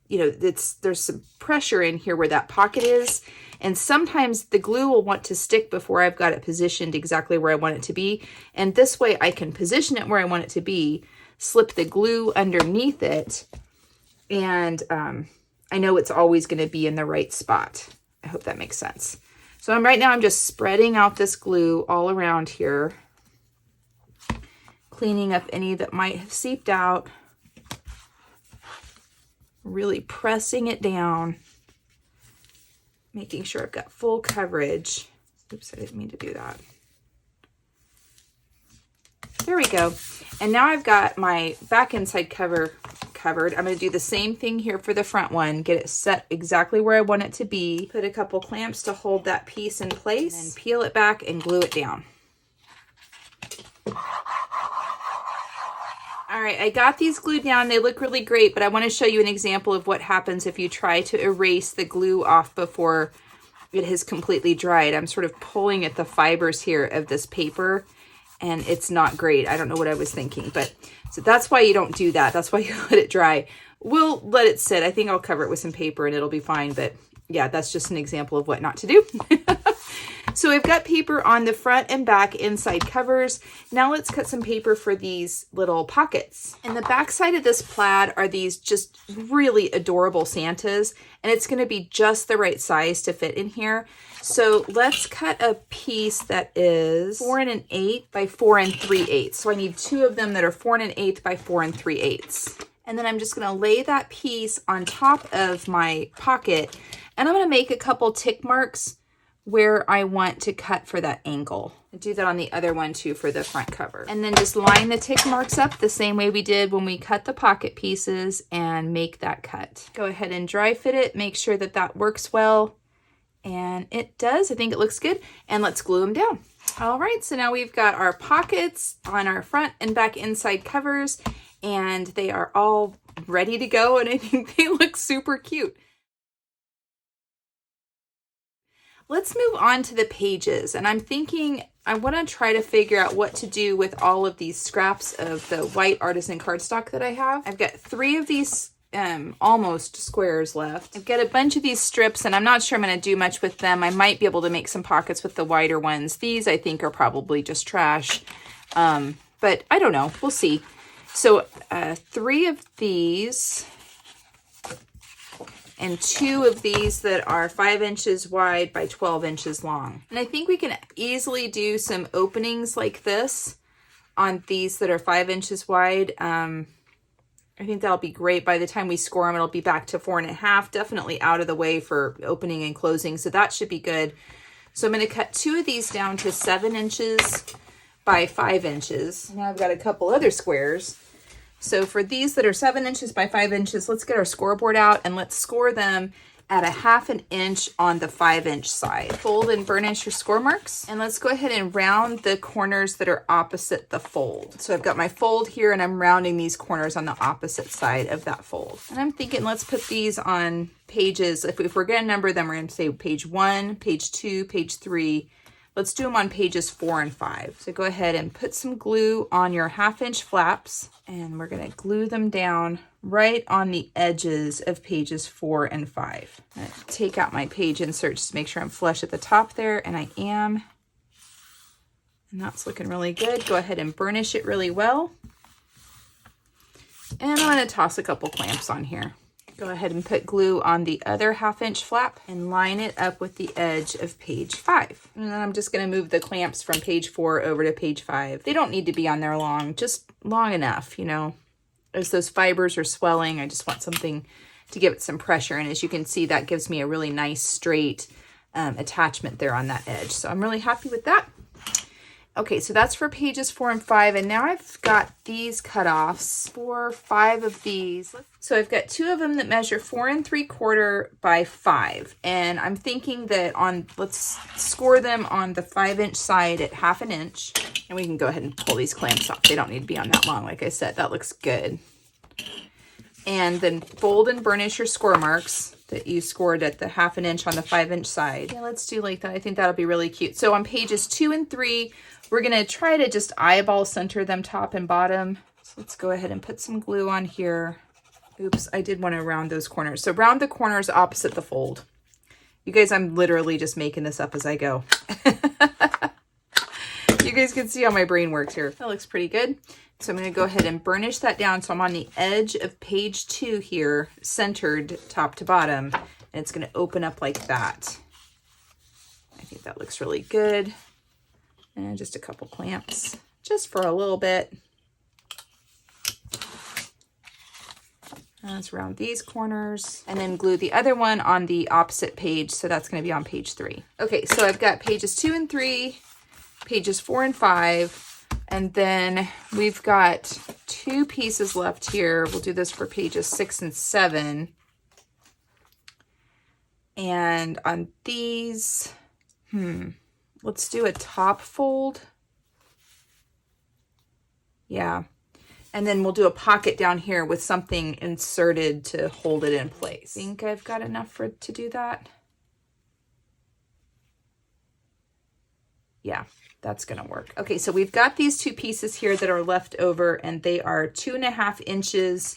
you know, there's some pressure in here where that pocket is. And sometimes the glue will want to stick before I've got it positioned exactly where I want it to be. And this way I can position it where I want it to be, slip the glue underneath it, and I know it's always going to be in the right spot. I hope that makes sense. So right now I'm just spreading out this glue all around here, cleaning up any that might have seeped out, really pressing it down, making sure I've got full coverage. Oops, I didn't mean to do that. There we go. And now I've got my back inside cover covered. I'm going to do the same thing here for the front one, get it set exactly where I want it to be, put a couple clamps to hold that piece in place, and peel it back and glue it down. All right, I got these glued down. They look really great, but I want to show you an example of what happens if you try to erase the glue off before it has completely dried. I'm sort of pulling at the fibers here of this paper, and it's not great. I don't know what I was thinking, but so that's why you don't do that. That's why you let it dry. We'll let it sit. I think I'll cover it with some paper and it'll be fine, but yeah, that's just an example of what not to do. So I've got paper on the front and back inside covers. Now let's cut some paper for these little pockets. And the back side of this plaid are these just really adorable Santas, and it's going to be just the right size to fit in here. So let's cut a piece that is 4 1/8 by 4 3/8. So I need 2 of them that are 4 1/8 by 4 3/8. And then I'm just going to lay that piece on top of my pocket, and I'm going to make a couple tick marks where I want to cut for that angle. I do that on the other one too for the front cover. And then just line the tick marks up the same way we did when we cut the pocket pieces and make that cut. Go ahead and dry fit it, make sure that that works well. And it does, I think it looks good. And let's glue them down. All right, so now we've got our pockets on our front and back inside covers, and they are all ready to go, and I think they look super cute. Let's move on to the pages, and I'm thinking I want to try to figure out what to do with all of these scraps of the white artisan cardstock that I have. I've got 3 of these almost squares left. I've got a bunch of these strips, and I'm not sure I'm going to do much with them. I might be able to make some pockets with the wider ones. These I think are probably just trash, but I don't know. We'll see. So 3 of these, and 2 of these that are 5 inches wide by 12 inches long. And I think we can easily do some openings like this on these that are 5 inches wide. I think that'll be great. By the time we score them, it'll be back to 4 1/2, definitely out of the way for opening and closing. So that should be good. So I'm going to cut 2 of these down to 7 inches by 5 inches. Now I've got a couple other squares. So for these that are 7 inches by 5 inches, let's get our scoreboard out and let's score them at 1/2 inch on the 5-inch side. Fold and burnish your score marks. And let's go ahead and round the corners that are opposite the fold. So I've got my fold here and I'm rounding these corners on the opposite side of that fold. And I'm thinking let's put these on pages. If we're going to number them, we're going to say page 1, page 2, page 3. Let's do them on pages 4 and 5. So go ahead and put some glue on your 1/2-inch flaps, and we're going to glue them down right on the edges of pages 4 and 5. I'm going to take out my page insert just to make sure I'm flush at the top there, and I am. And that's looking really good. Go ahead and burnish it really well. And I'm going to toss a couple clamps on here. Go ahead and put glue on the other 1/2-inch flap and line it up with the edge of page 5. And then I'm just going to move the clamps from page 4 over to page 5. They don't need to be on there long, just long enough, you know. As those fibers are swelling, I just want something to give it some pressure. And as you can see, that gives me a really nice straight attachment there on that edge. So I'm really happy with that. Okay, so that's for pages 4 and 5, and now I've got these cutoffs for 5 of these. So I've got 2 of them that measure 4 3/4 by 5, and I'm thinking that let's score them on the 5-inch side at 1/2 inch, and we can go ahead and pull these clamps off. They don't need to be on that long, like I said. That looks good. And then fold and burnish your score marks that you scored at the 1/2 inch on the 5-inch side. Yeah, let's do like that. I think that'll be really cute. So on pages 2 and 3, we're going to try to just eyeball center them top and bottom. So let's go ahead and put some glue on here. Oops, I did want to round those corners. So round the corners opposite the fold. You guys, I'm literally just making this up as I go. You guys can see how my brain works here. That looks pretty good. So I'm going to go ahead and burnish that down. So I'm on the edge of page 2 here, centered top to bottom, and it's going to open up like that. I think that looks really good. And just a couple clamps, just for a little bit. Let's round these corners and then glue the other one on the opposite page. So that's going to be on page 3. Okay, so I've got pages 2 and 3, pages 4 and 5, and then we've got 2 pieces left here. We'll do this for pages 6 and 7. And on these, let's do a top fold. Yeah. And then we'll do a pocket down here with something inserted to hold it in place. I think I've got enough to do that. Yeah, that's gonna work. Okay, so we've got these two pieces here that are left over, and they are 2.5 inches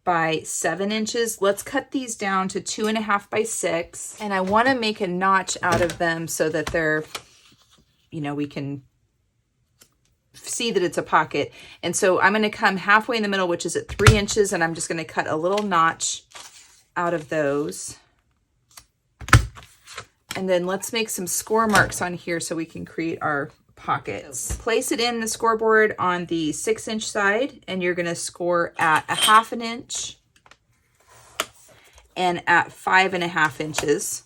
by 7 inches. Let's cut these down to 2.5 by 6. And I wanna make a notch out of them so that they're, you know, we can see that it's a pocket. And so I'm gonna come halfway in the middle, which is at 3 inches, and I'm just gonna cut a little notch out of those. And then let's make some score marks on here so we can create our pockets. Place it in the scoreboard on the 6-inch side, and you're gonna score at 1/2 inch and at 5.5 inches.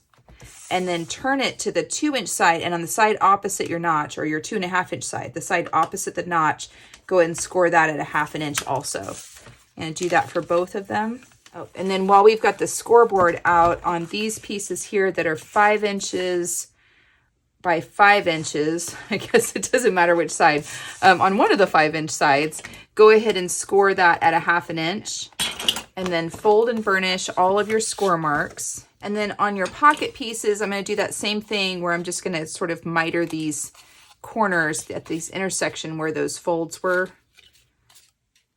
And then turn it to the 2-inch side, and on the side opposite your notch, or your 2.5-inch side, the side opposite the notch, go ahead and score that at 1/2 inch also. And do that for both of them. Oh, and then while we've got the scoreboard out on these pieces here that are 5 inches by 5 inches, I guess it doesn't matter which side, on one of the 5-inch sides, go ahead and score that at 1/2 inch, and then fold and burnish all of your score marks. And then on your pocket pieces, I'm going to do that same thing where I'm just going to sort of miter these corners at these intersection where those folds were.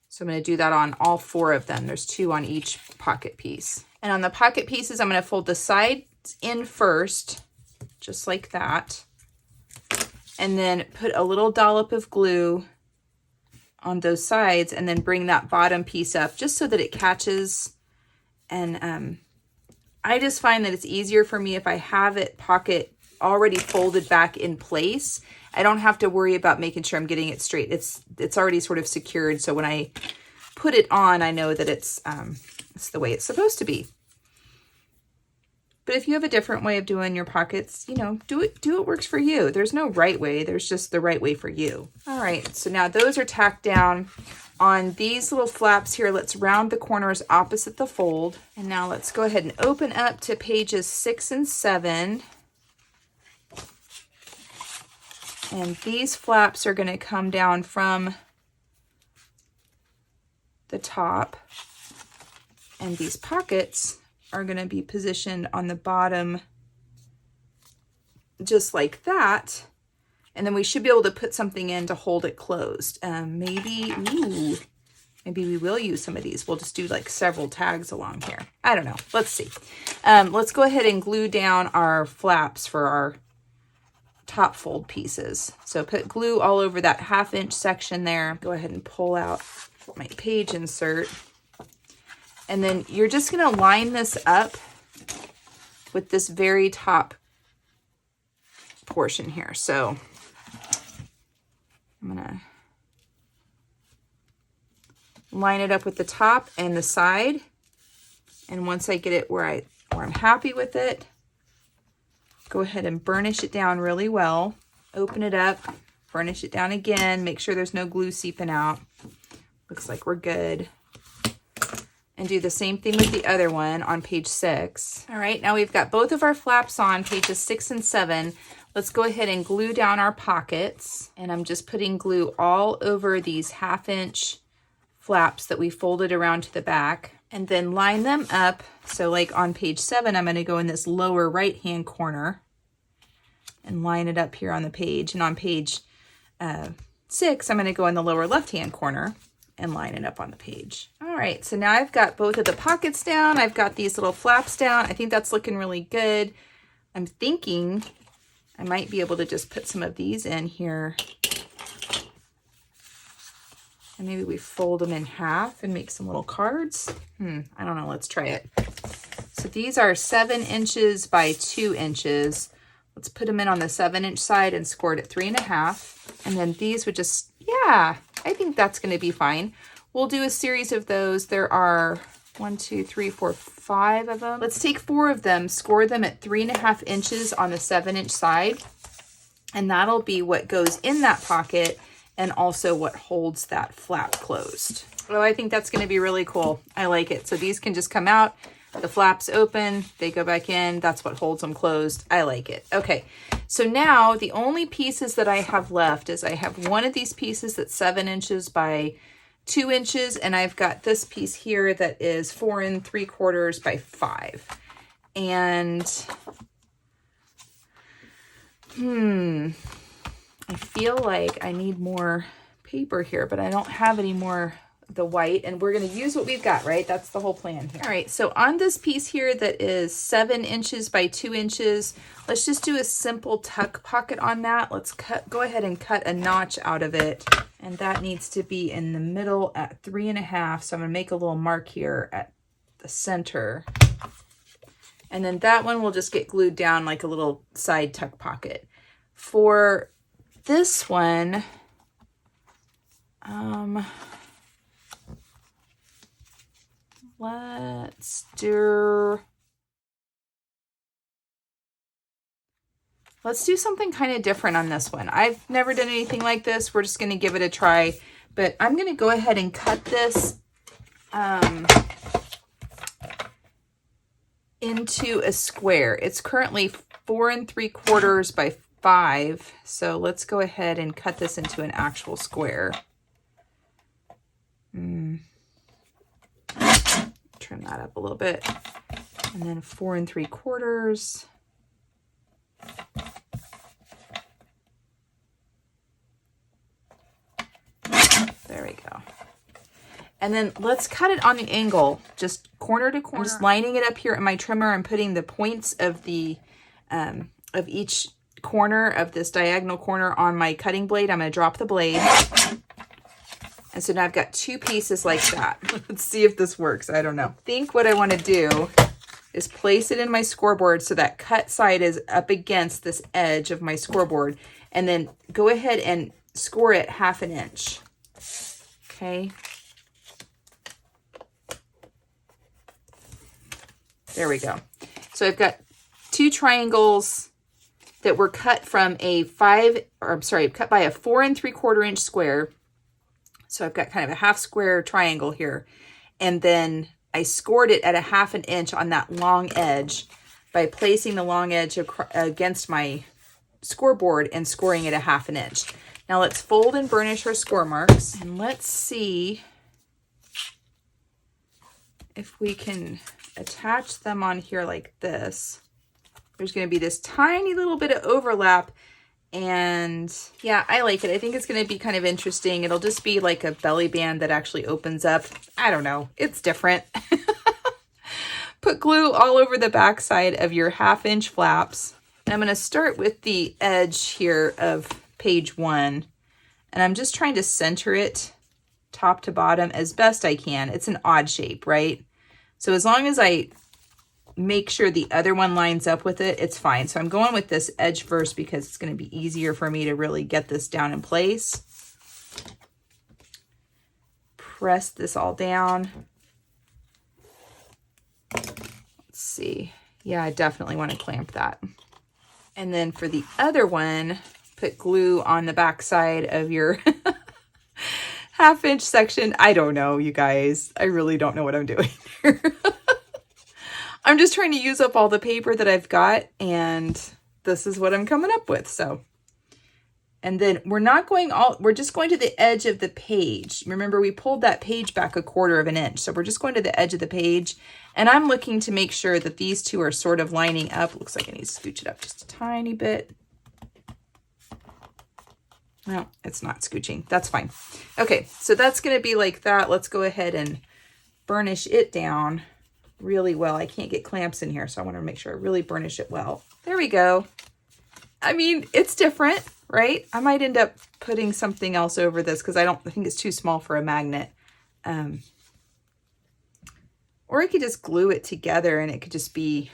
So I'm going to do that on all 4 of them. There's 2 on each pocket piece. And on the pocket pieces, I'm going to fold the sides in first, just like that. And then put a little dollop of glue on those sides, and then bring that bottom piece up just so that it catches. And I just find that it's easier for me if I have it pocket already folded back in place. I don't have to worry about making sure I'm getting it straight. It's already sort of secured. So when I put it on, I know that it's the way it's supposed to be. But if you have a different way of doing your pockets, you know, do what works for you. There's no right way. There's just the right way for you. All right, so now those are tacked down. On these little flaps here, let's round the corners opposite the fold. And now let's go ahead and open up to pages 6 and 7. And these flaps are going to come down from the top. And these pockets are going to be positioned on the bottom just like that. And then we should be able to put something in to hold it closed. Maybe we will use some of these. We'll just do like several tags along here. I don't know. Let's see. Let's go ahead and glue down our flaps for our top fold pieces. So put glue all over that 1/2 inch section there. Go ahead and pull out my page insert. And then you're just going to line this up with this very top portion here. So I'm going to line it up with the top and the side. And once I get it where I'm happy with it, go ahead and burnish it down really well. Open it up, burnish it down again, make sure there's no glue seeping out. Looks like we're good. And do the same thing with the other one on page 6. All right, now we've got both of our flaps on pages 6 and 7. Let's go ahead and glue down our pockets. And I'm just putting glue all over these 1/2 inch flaps that we folded around to the back. And then line them up. So like on page 7, I'm going to go in this lower right-hand corner and line it up here on the page. And on page 6, I'm going to go in the lower left-hand corner and line it up on the page. All right, so now I've got both of the pockets down. I've got these little flaps down. I think that's looking really good. I'm thinking I might be able to just put some of these in here. And maybe we fold them in half and make some little cards. I don't know, let's try it. So these are 7 inches by 2 inches. Let's put them in on the 7-inch side and score it at 3.5. And then these would just, yeah, I think that's going to be fine. We'll do a series of those. There are 1, 2, 3, 4, 5 of them. Let's take 4 of them, score them at 3.5 inches on the 7-inch side. And that'll be what goes in that pocket and also what holds that flap closed. Oh, I think that's going to be really cool. I like it. So these can just come out. The flaps open, they go back in. That's what holds them closed. I like it. Okay, so now the only pieces that I have left is I have one of these pieces that's 7 inches by 2 inches, and I've got this piece here that is 4 3/4 by 5. And I feel like I need more paper here, but I don't have any more of the white, and we're going to use what we've got, right? That's the whole plan here. All right, so on this piece here that is 7 inches by 2 inches, let's just do a simple tuck pocket on that. Let's go ahead and cut a notch out of it, and that needs to be in the middle at 3.5. So I'm going to make a little mark here at the center, and then that one will just get glued down like a little side tuck pocket. For this one, let's do something kind of different on this one. I've never done anything like this. We're just going to give it a try, but I'm going to go ahead and cut this into a square. It's currently 4 3/4 by 5. So let's go ahead and cut this into an actual square. Trim that up a little bit. And then 4 3/4. There we go. And then let's cut it on the angle, just corner to corner. I'm just lining it up here in my trimmer and putting the points of the of each corner of this diagonal corner on my cutting blade. I'm going to drop the blade. And so now I've got 2 pieces like that. Let's see if this works. I don't know. I think what I want to do is place it in my scoreboard so that cut side is up against this edge of my scoreboard, and then go ahead and score it 1/2 inch. Okay. There we go. So I've got 2 triangles that were cut from a cut by a 4 3/4 inch square. So I've got kind of a half square triangle here. And then I scored it at a 1/2 inch on that long edge by placing the long edge against my scoreboard and scoring it a 1/2 inch. Now let's fold and burnish our score marks, and let's see if we can attach them on here like this. There's going to be this tiny little bit of overlap, and yeah, I like it. I think it's going to be kind of interesting. It'll just be like a belly band that actually opens up. I don't know. It's different. Put glue all over the back side of your 1/2 inch flaps. And I'm going to start with the edge here of page 1. And I'm just trying to center it top to bottom as best I can. It's an odd shape, right? So as long as I make sure the other one lines up with it, it's fine. So I'm going with this edge first because it's going to be easier for me to really get this down in place. Press this all down. Let's see. Yeah, I definitely want to clamp that. And then for the other one, put glue on the back side of your 1/2 inch section. I don't know, you guys. I really don't know what I'm doing here. I'm just trying to use up all the paper that I've got, and this is what I'm coming up with. So, and then we're just going to the edge of the page. Remember, we pulled that page back 1/4 inch. So we're just going to the edge of the page, and I'm looking to make sure that these two are sort of lining up. Looks like I need to scooch it up just a tiny bit. No, it's not scooching. That's fine. Okay, so that's going to be like that. Let's go ahead and burnish it down really well. I can't get clamps in here, so I want to make sure I really burnish it well. There we go. I mean, it's different, right? I might end up putting something else over this because I think it's too small for a magnet. Or I could just glue it together and it could just be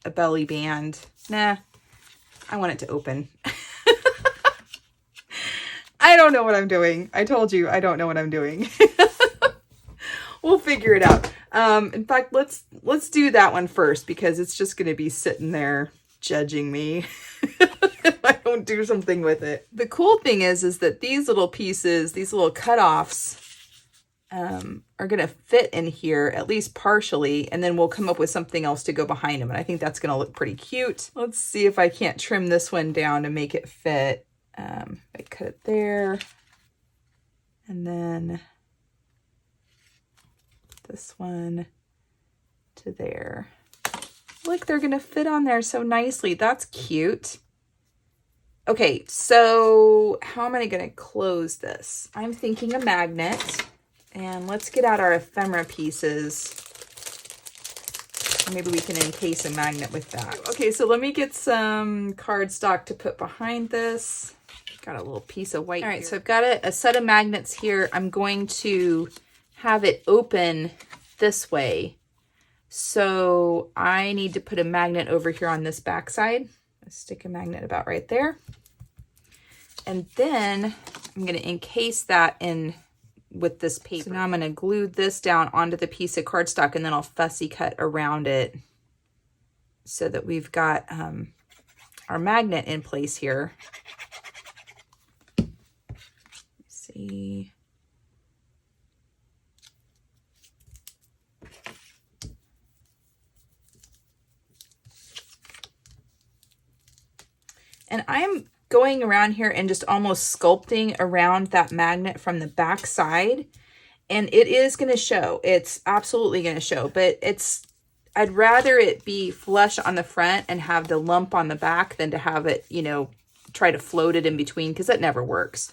a belly band. Nah, I want it to open. I don't know what I'm doing. I told you I don't know what I'm doing. We'll figure it out. In fact, let's do that one first because it's just going to be sitting there judging me if I don't do something with it. The cool thing is that these little pieces, these little cutoffs, are going to fit in here at least partially, and then we'll come up with something else to go behind them. And I think that's going to look pretty cute. Let's see if I can't trim this one down to make it fit. I cut it there, and then this one to there. Look, they're gonna fit on there so nicely. That's cute. Okay, so how am I gonna close this? I'm thinking a magnet, and let's get out our ephemera pieces. Maybe we can encase a magnet with that. Okay, so let me get some cardstock to put behind this. Got a little piece of white. All right, so I've got a set of magnets here. I'm going to have it open this way. So I need to put a magnet over here on this back side. Let's stick a magnet about right there. And then I'm going to encase that in with this paper. So now I'm going to glue this down onto the piece of cardstock, and then I'll fussy cut around it so that we've got our magnet in place here. Let's see. And I'm going around here and just almost sculpting around that magnet from the back side. And it is going to show. It's absolutely going to show. But I'd rather it be flush on the front and have the lump on the back than to have it, you know, try to float it in between, because that never works.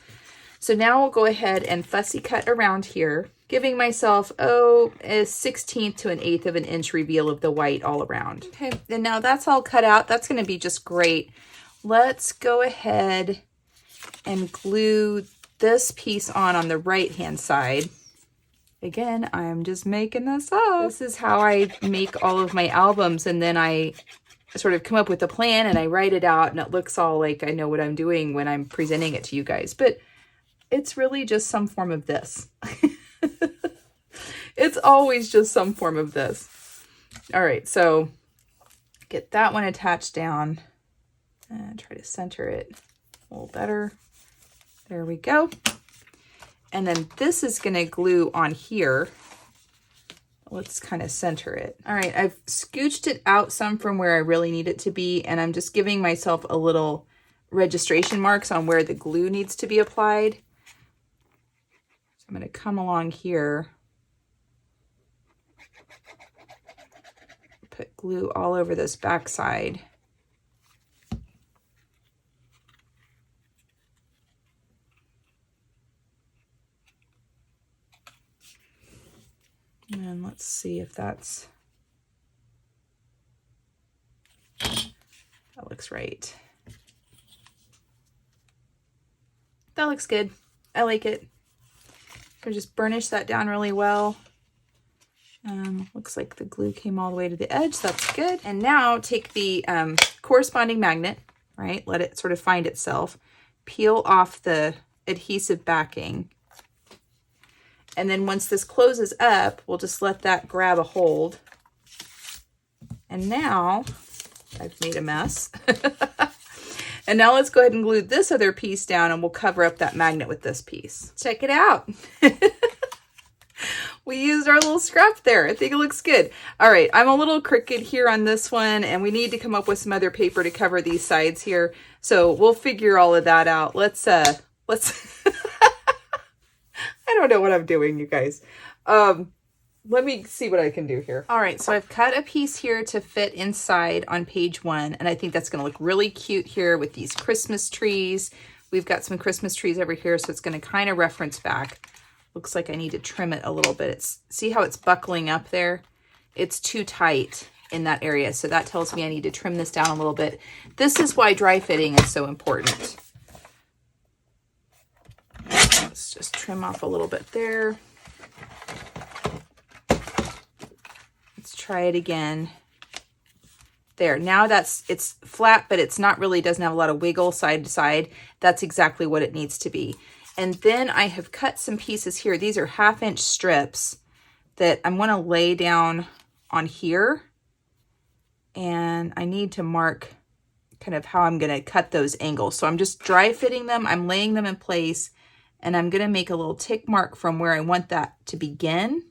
So now we'll go ahead and fussy cut around here, giving myself, a 1/16 to 1/8 of an inch reveal of the white all around. Okay, and now that's all cut out. That's going to be just great. Let's go ahead and glue this piece on the right-hand side. Again, I'm just making this up. This is how I make all of my albums, and then I sort of come up with a plan and I write it out, and it looks all like I know what I'm doing when I'm presenting it to you guys. But it's really just some form of this. It's always just some form of this. All right, so get that one attached down. And try to center it a little better. There we go. And then this is going to glue on here. Let's kind of center it. All right, I've scooched it out some from where I really need it to be, and I'm just giving myself a little registration marks on where the glue needs to be applied. So I'm going to come along here, put glue all over this back side. And let's see if that looks right. That looks good. I like it. Gonna just burnish that down really well. Looks like the glue came all the way to the edge. That's good. And now take the corresponding magnet, right? Let it sort of find itself. Peel off the adhesive backing. And then once this closes up, we'll just let that grab a hold. And now I've made a mess. And now let's go ahead and glue this other piece down, and we'll cover up that magnet with this piece. Check it out. We used our little scrap there. I think it looks good. All right, I'm a little crooked here on this one, and we need to come up with some other paper to cover these sides here. So we'll figure all of that out. Let's I don't know what I'm doing, you guys. Let me see what I can do here. All right, so I've cut a piece here to fit inside on page 1, and I think that's going to look really cute here with these Christmas trees. We've got some Christmas trees over here, so it's going to kind of reference back. Looks like I need to trim it a little bit. See how it's buckling up there? It's too tight in that area, so that tells me I need to trim this down a little bit. This is why dry fitting is so important. Let's just trim off a little bit there. Let's try it again. There, now it's flat, but it's not really, doesn't have a lot of wiggle side to side. That's exactly what it needs to be. And then I have cut some pieces here. These are 1/2-inch strips that I'm going to lay down on here. And I need to mark kind of how I'm going to cut those angles. So I'm just dry fitting them. I'm laying them in place. And I'm going to make a little tick mark from where I want that to begin.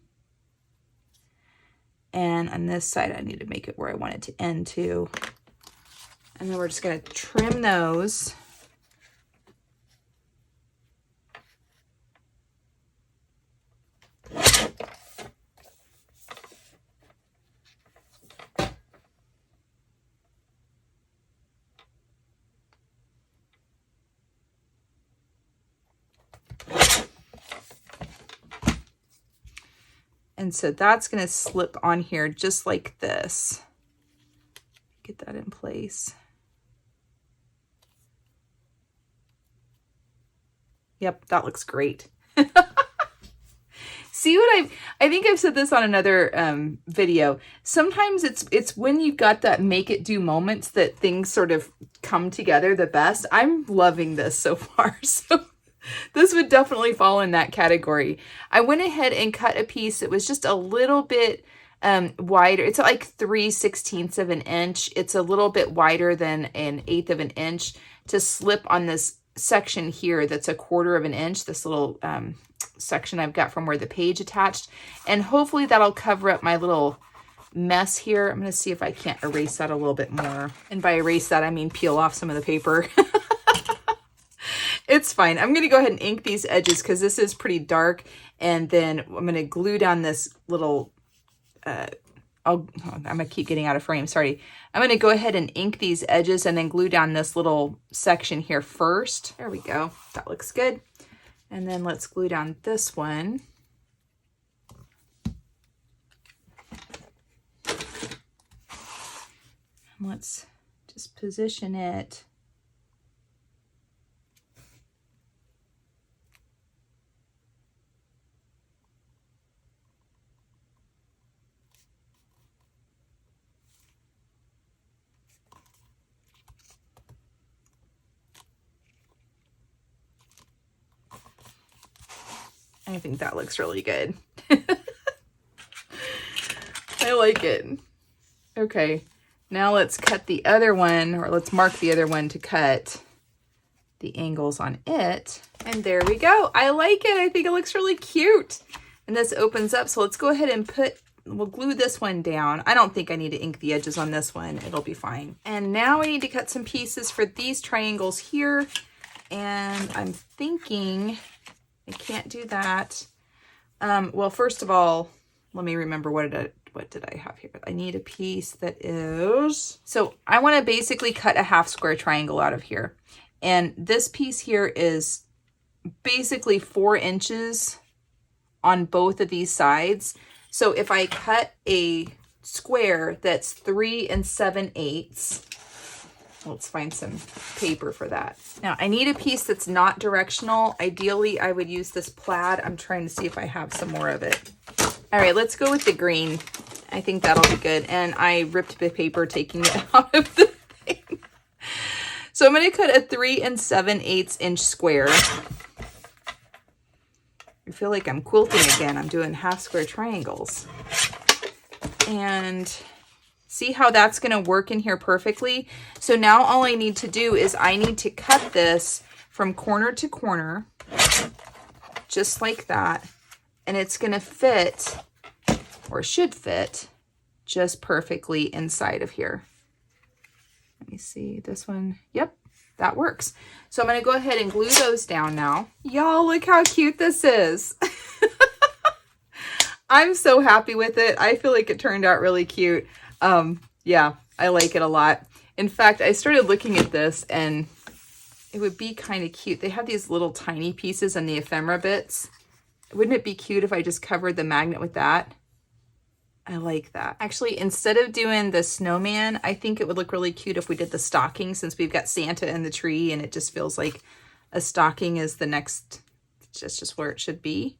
And on this side, I need to make it where I want it to end too. And then we're just going to trim those. And so that's going to slip on here just like this. Get that in place. Yep, that looks great. See what I think I've said this on another video. Sometimes it's when you've got that make it do moments that things sort of come together the best. I'm loving this so far. So this would definitely fall in that category. I went ahead and cut a piece that was just a little bit wider. It's like 3/16 of an inch. It's a little bit wider than 1/8 of an inch to slip on this section here that's 1/4 of an inch, this little section I've got from where the page attached. And hopefully that'll cover up my little mess here. I'm going to see if I can't erase that a little bit more. And by erase that, I mean peel off some of the paper. It's fine. I'm going to go ahead and ink these edges because this is pretty dark. And then I'm going to glue down this little, I'm going to keep getting out of frame. Sorry. I'm going to go ahead and ink these edges and then glue down this little section here first. There we go. That looks good. And then let's glue down this one. And let's just position it. I think that looks really good. I like it. Okay, now let's cut the other one, or let's mark the other one to cut the angles on it. And there we go. I like it. I think it looks really cute. And this opens up. So let's go ahead and we'll glue this one down. I don't think I need to ink the edges on this one. It'll be fine. And now we need to cut some pieces for these triangles here. And I'm thinking I can't do that. Well, first of all, let me remember what did I have here? I need a piece that is, so I want to basically cut a 1/2 square triangle out of here. And this piece here is basically 4 inches on both of these sides. So if I cut a square that's 3 7/8, let's find some paper for that. Now I need a piece that's not directional. Ideally, I would use this plaid. I'm trying to see if I have some more of it. All right, let's go with the green. I think that'll be good. And I ripped the paper taking it out of the thing. So I'm going to cut a 3 7/8 inch square. I feel like I'm quilting again. I'm doing 1/2 square triangles. And see how that's going to work in here perfectly? So now all I need to do is I need to cut this from corner to corner, just like that. And it's going to fit, or should fit, just perfectly inside of here. Let me see this one. Yep, that works. So I'm going to go ahead and glue those down now. Y'all, look how cute this is. I'm so happy with it. I feel like it turned out really cute. Yeah, I like it a lot. In fact, I started looking at this and it would be kind of cute. They have these little tiny pieces and the ephemera bits. Wouldn't it be cute if I just covered the magnet with that? I like that. Actually, instead of doing the snowman, I think it would look really cute if we did the stocking, since we've got Santa in the tree and it just feels like a stocking is the next, it's just where it should be.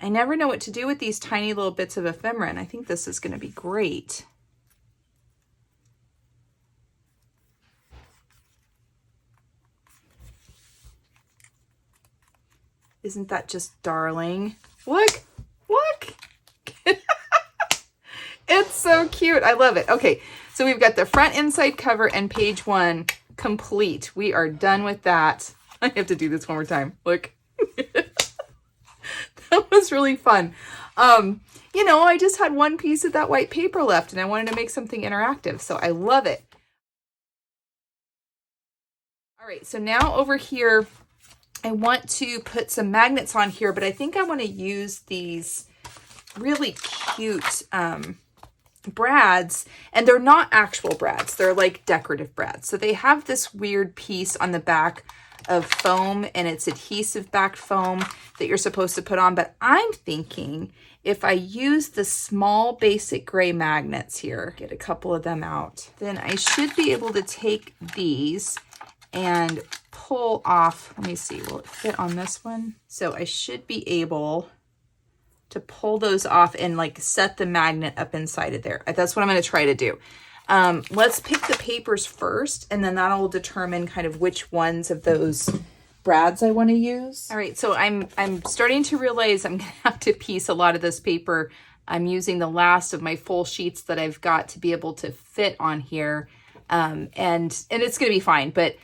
I never know what to do with these tiny little bits of ephemera, and I think this is going to be great. Isn't that just darling? Look, look. It's so cute. I love it. Okay, so we've got the front inside cover and page 1 complete. We are done with that. I have to do this one more time. Look. That was really fun. You know, I just had one piece of that white paper left and I wanted to make something interactive, so I love it. All right, so now over here, I want to put some magnets on here, but I think I want to use these really cute brads, and they're not actual brads. They're like decorative brads. So they have this weird piece on the back of foam, and it's adhesive backed foam that you're supposed to put on. But I'm thinking if I use the small basic gray magnets here, get a couple of them out, then I should be able to take these and pull off, let me see, will it fit on this one? So I should be able to pull those off and like set the magnet up inside of there. That's what I'm going to try to do. Let's pick the papers first, and then that'll determine kind of which ones of those brads I want to use. All right, so I'm starting to realize I'm going to have to piece a lot of this paper. I'm using the last of my full sheets that I've got to be able to fit on here, and it's going to be fine. But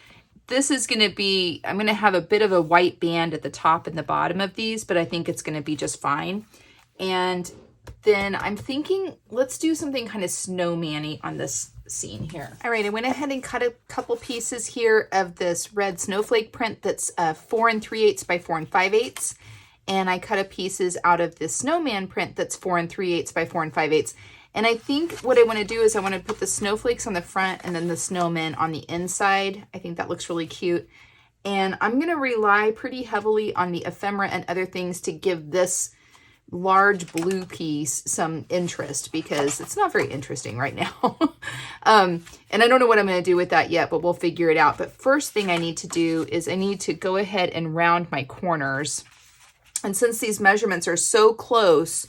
this is going to be, I'm going to have a bit of a white band at the top and the bottom of these, but I think it's going to be just fine. And then I'm thinking, let's do something kind of snowman-y on this scene here. All right, I went ahead and cut a couple pieces here of this red snowflake print that's 4 3/8 by 4 5/8. And I cut a pieces out of this snowman print that's 4 3/8 by 4 5/8. And I think what I want to do is I want to put the snowflakes on the front and then the snowmen on the inside. I think that looks really cute. And I'm going to rely pretty heavily on the ephemera and other things to give this large blue piece some interest, because it's not very interesting right now. And I don't know what I'm going to do with that yet, but we'll figure it out. But first thing I need to do is I need to go ahead and round my corners. And since these measurements are so close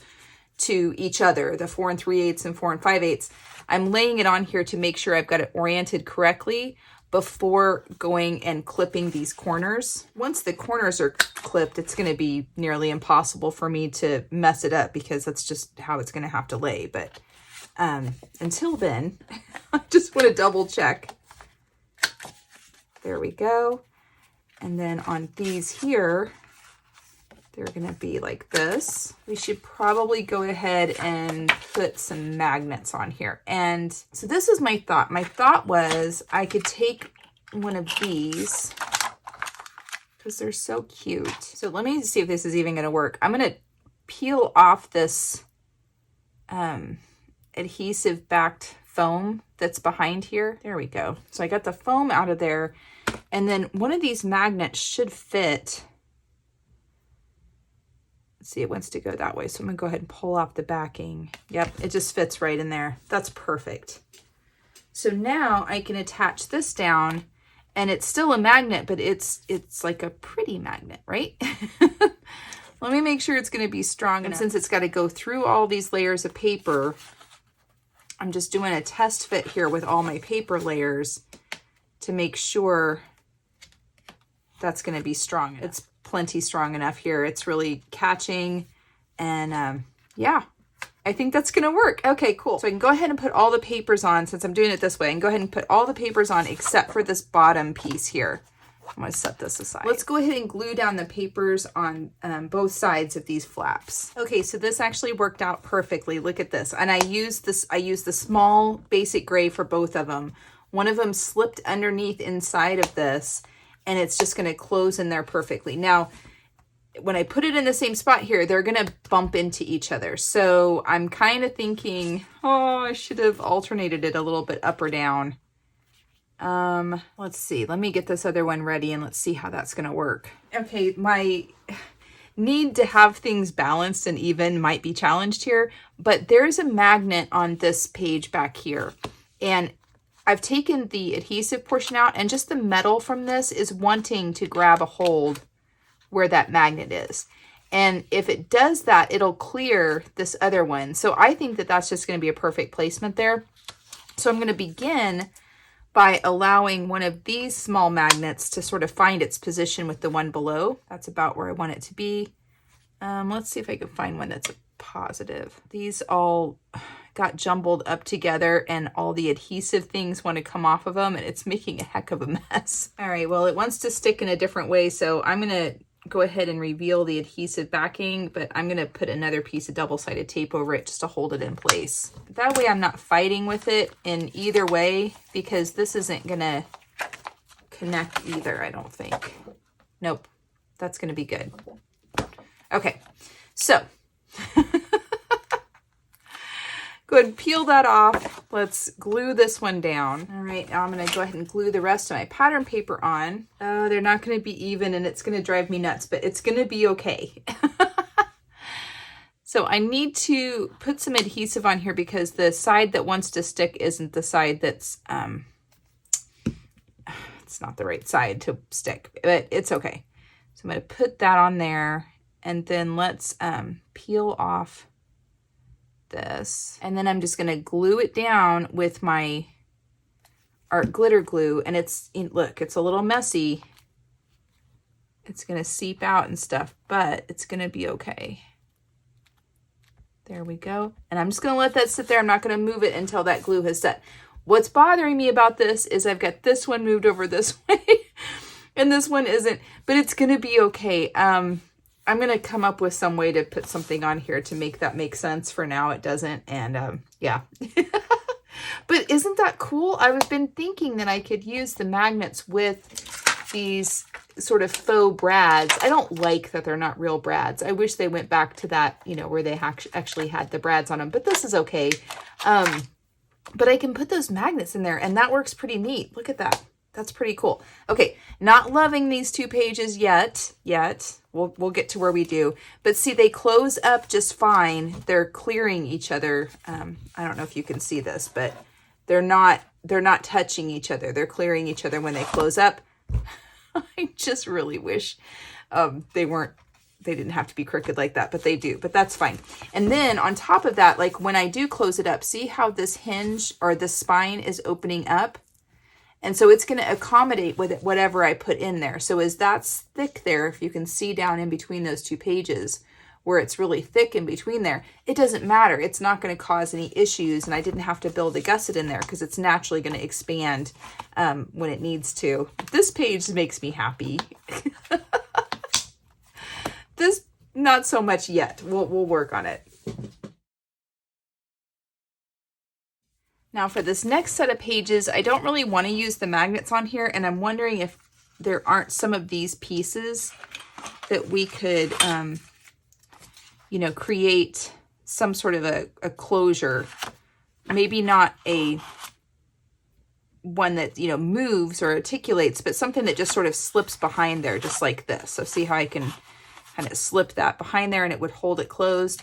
to each other, the 4 3/8 and 4 5/8, I'm laying it on here to make sure I've got it oriented correctly before going and clipping these corners. Once the corners are clipped, it's going to be nearly impossible for me to mess it up, because that's just how it's going to have to lay. But until then, I just want to double check. There we go. And then on these here, they're going to be like this. We should probably go ahead and put some magnets on here. And so this is my thought. My thought was I could take one of these because they're so cute. So let me see if this is even going to work. I'm going to peel off this adhesive backed foam that's behind here. There we go. So I got the foam out of there. And then one of these magnets should fit. Let's see, it wants to go that way. So I'm gonna go ahead and pull off the backing. Yep, it just fits right in there. That's perfect. So now I can attach this down, and it's still a magnet, but it's like a pretty magnet, right? Let me make sure it's gonna be strong enough. Since it's gotta go through all these layers of paper, I'm just doing a test fit here with all my paper layers to make sure that's gonna be strong. It's plenty strong enough here. It's really catching, and yeah, I think that's gonna work. Okay, cool. So I can go ahead and put all the papers on. Since I'm doing it this way, I can go ahead and put all the papers on except for this bottom piece here. I'm gonna set this aside. Let's go ahead and glue down the papers on both sides of these flaps. Okay, so this actually worked out perfectly. Look at this. And I used the small basic gray for both of them. One of them slipped underneath inside of this, and it's just going to close in there perfectly. Now, when I put it in the same spot here, they're going to bump into each other. So I'm kind of thinking, oh, I should have alternated it a little bit up or down. Let's see. Let me get this other one ready, and let's see how that's going to work. Okay, my need to have things balanced and even might be challenged here, but there's a magnet on this page back here. And I've taken the adhesive portion out, and just the metal from this is wanting to grab a hold where that magnet is. And if it does that, it'll clear this other one. So I think that that's just going to be a perfect placement there. So I'm going to begin by allowing one of these small magnets to sort of find its position with the one below. That's about where I want it to be. Let's see if I can find one that's a positive. These all got jumbled up together, and all the adhesive things want to come off of them, and it's making a heck of a mess. All right, well, it wants to stick in a different way, so I'm going to go ahead and reveal the adhesive backing, but I'm going to put another piece of double-sided tape over it just to hold it in place. That way I'm not fighting with it in either way, because this isn't going to connect either, I don't think. Nope, that's going to be good. Okay, so go ahead and peel that off. let's glue this one down. All right, now I'm going to go ahead and glue the rest of my pattern paper on. Oh, they're not going to be even and it's going to drive me nuts, but it's going to be okay. So I need to put some adhesive on here because the side that wants to stick isn't the side that's, it's not the right side to stick, but it's okay. So I'm going to put that on there, and then let's peel off this. And then I'm just going to glue it down with my art glitter glue. And look, it's a little messy. It's going to seep out and stuff, but it's going to be okay. There we go. And I'm just going to let that sit there. I'm not going to move it until that glue has set. What's bothering me about this is I've got this one moved over this way and this one isn't, but it's going to be okay. I'm going to come up with some way to put something on here to make that make sense. For now, it doesn't. And yeah. But isn't that cool? I've been thinking that I could use the magnets with these sort of faux brads. I don't like that they're not real brads. I wish they went back to that, you know, where they actually had the brads on them, but this is okay. But I can put those magnets in there and that works pretty neat. Look at that. That's pretty cool. Okay. Not loving these 2 pages yet. We'll get to where we do, but see, they close up just fine. They're clearing each other. I don't know if you can see this, but they're not touching each other. They're clearing each other when they close up. I just really wish they didn't have to be crooked like that, but they do, but that's fine. And then on top of that, like when I do close it up, see how this hinge or the spine is opening up? And so it's going to accommodate with it, whatever I put in there. So as that's thick there, if you can see down in between those 2 pages where it's really thick in between there, it doesn't matter. It's not going to cause any issues. And I didn't have to build a gusset in there because it's naturally going to expand when it needs to. This page makes me happy. This, not so much yet. We'll work on it. Now for this next set of pages, I don't really want to use the magnets on here, and I'm wondering if there aren't some of these pieces that we could, you know, create some sort of a closure. Maybe not a one that, you know, moves or articulates, but something that just sort of slips behind there, just like this. So see how I can kind of slip that behind there and it would hold it closed.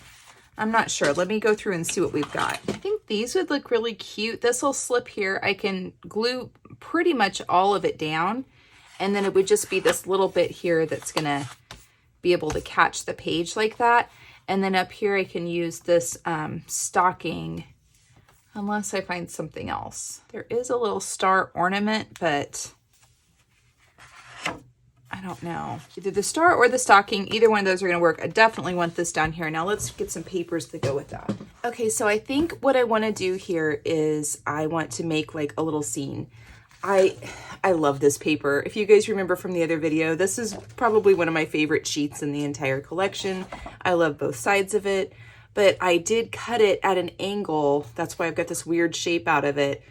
I'm not sure. Let me go through and see what we've got. I think these would look really cute. This will slip here. I can glue pretty much all of it down. And then it would just be this little bit here that's going to be able to catch the page like that. And then up here, I can use this stocking, unless I find something else. There is a little star ornament, but I don't know. Either the star or the stocking, either one of those are going to work. I definitely want this down here. Now let's get some papers to go with that. Okay, so I think what I want to do here is I want to make like a little scene. I love this paper. If you guys remember from the other video, this is probably one of my favorite sheets in the entire collection. I love both sides of it, but I did cut it at an angle. That's why I've got this weird shape out of it,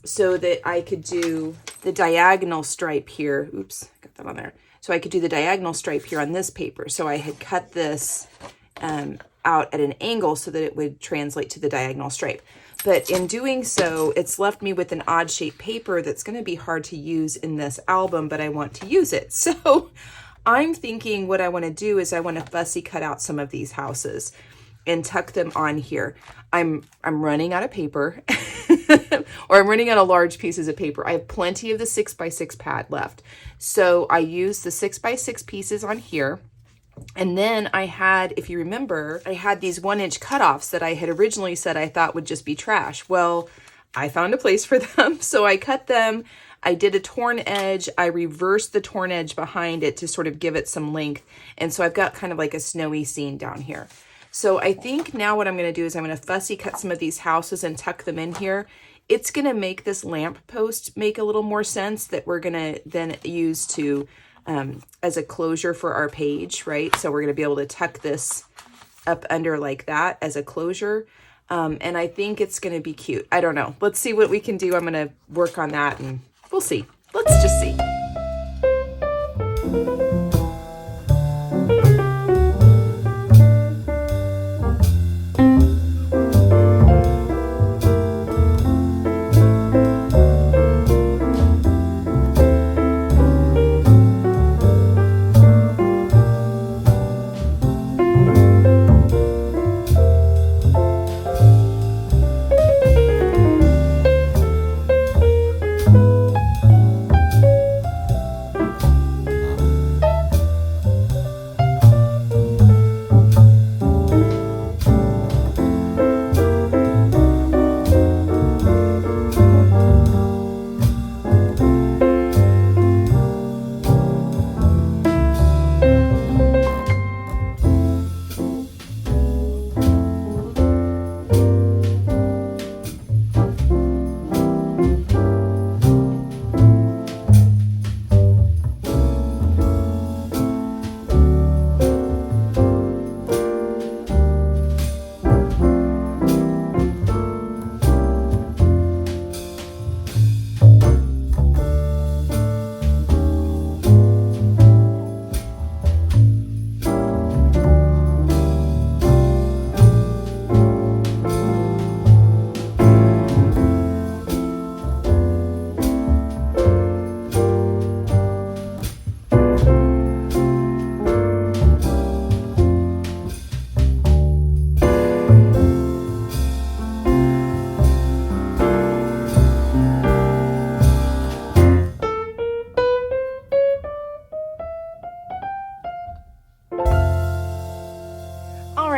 so that I could do the diagonal stripe here. Oops, got that on there. So I could do the diagonal stripe here on this paper. So I had cut this out at an angle so that it would translate to the diagonal stripe. But in doing so, it's left me with an odd shaped paper that's going to be hard to use in this album, but I want to use it. So I'm thinking what I want to do is I want to fussy cut out some of these houses and tuck them on here. I'm running out of paper or I'm running out of large pieces of paper. I have plenty of the 6x6 pad left. So I used the 6x6 pieces on here. And then I had, if you remember, I had these 1-inch cutoffs that I had originally said I thought would just be trash. Well, I found a place for them. So I cut them. I did a torn edge. I reversed the torn edge behind it to sort of give it some length. And so I've got kind of like a snowy scene down here. So I think now what I'm going to do is I'm going to fussy cut some of these houses and tuck them in here. It's going to make this lamp post make a little more sense that we're going to then use to as a closure for our page, right? So we're going to be able to tuck this up under like that as a closure. And I think it's going to be cute. I don't know. Let's see what we can do. I'm going to work on that and we'll see. Let's just see.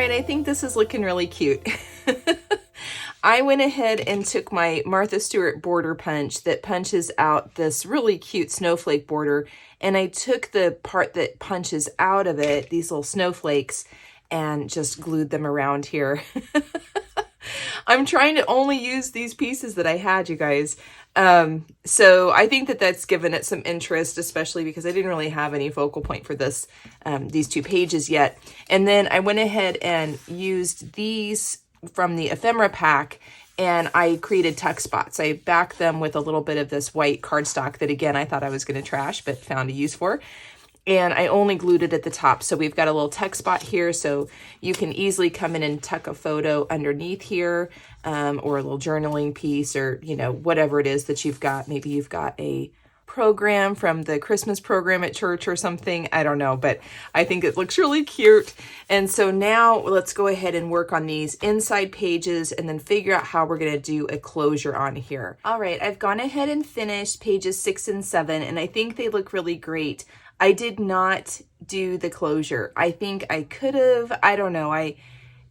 right, I think this is looking really cute. I went ahead and took my Martha Stewart border punch that punches out this really cute snowflake border, and I took the part that punches out of it, these little snowflakes, and just glued them around here. I'm trying to only use these pieces that I had, you guys. So I think that that's given it some interest, especially because I didn't really have any focal point for this, these 2 pages yet. And then I went ahead and used these from the ephemera pack, and I created tuck spots. I backed them with a little bit of this white cardstock that, again, I thought I was going to trash, but found a use for. And I only glued it at the top. So we've got a little tuck spot here, so you can easily come in and tuck a photo underneath here, or a little journaling piece, or, you know, whatever it is that you've got. Maybe you've got a program from the Christmas program at church or something. I don't know, but I think it looks really cute. And so now let's go ahead and work on these inside pages and then figure out how we're going to do a closure on here. All right, I've gone ahead and finished pages 6 and 7, and I think they look really great. I did not do the closure. I think I could have. I don't know.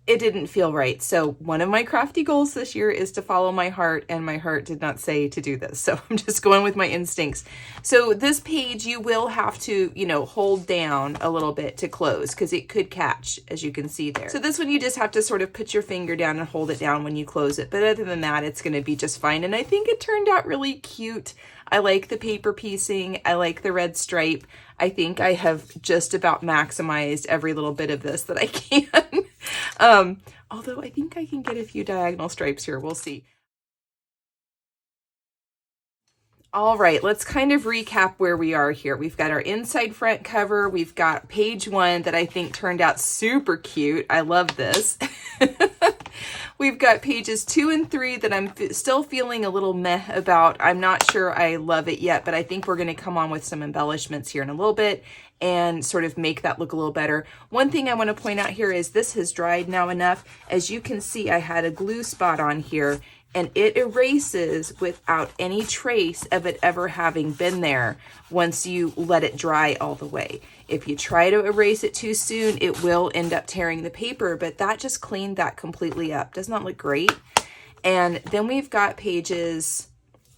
It didn't feel right. So one of my crafty goals this year is to follow my heart, and my heart did not say to do this. So I'm just going with my instincts. So this page, you will have to, you know, hold down a little bit to close, because it could catch, as you can see there. So this one, you just have to sort of put your finger down and hold it down when you close it. But other than that, it's going to be just fine. And I think it turned out really cute. I like the paper piecing. I like the red stripe. I think I have just about maximized every little bit of this that I can. Although I think I can get a few diagonal stripes here. We'll see. All right, let's kind of recap where we are here. We've got our inside front cover. We've got page 1 that I think turned out super cute. I love this. We've got pages 2 and 3 that I'm still feeling a little meh about. I'm not sure I love it yet, but I think we're going to come on with some embellishments here in a little bit and sort of make that look a little better. One thing I want to point out here is this has dried now enough. As you can see, I had a glue spot on here, and it erases without any trace of it ever having been there once you let it dry all the way. If you try to erase it too soon, it will end up tearing the paper, but that just cleaned that completely up. Doesn't that look great? And then we've got pages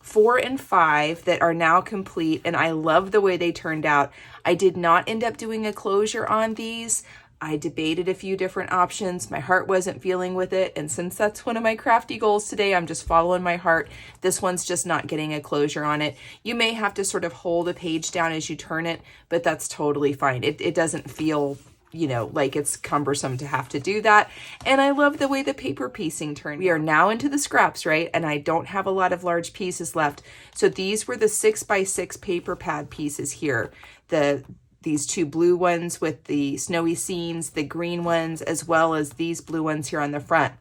4 and 5 that are now complete, and I love the way they turned out. I did not end up doing a closure on these. I debated a few different options. My heart wasn't feeling with it. And since that's one of my crafty goals today, I'm just following my heart. This one's just not getting a closure on it. You may have to sort of hold a page down as you turn it, but that's totally fine. It doesn't feel, you know, like it's cumbersome to have to do that. And I love the way the paper piecing turned. We are now into the scraps, right? And I don't have a lot of large pieces left. So these were the 6x6 paper pad pieces here. These 2 blue ones with the snowy scenes, the green ones, as well as these blue ones here on the front.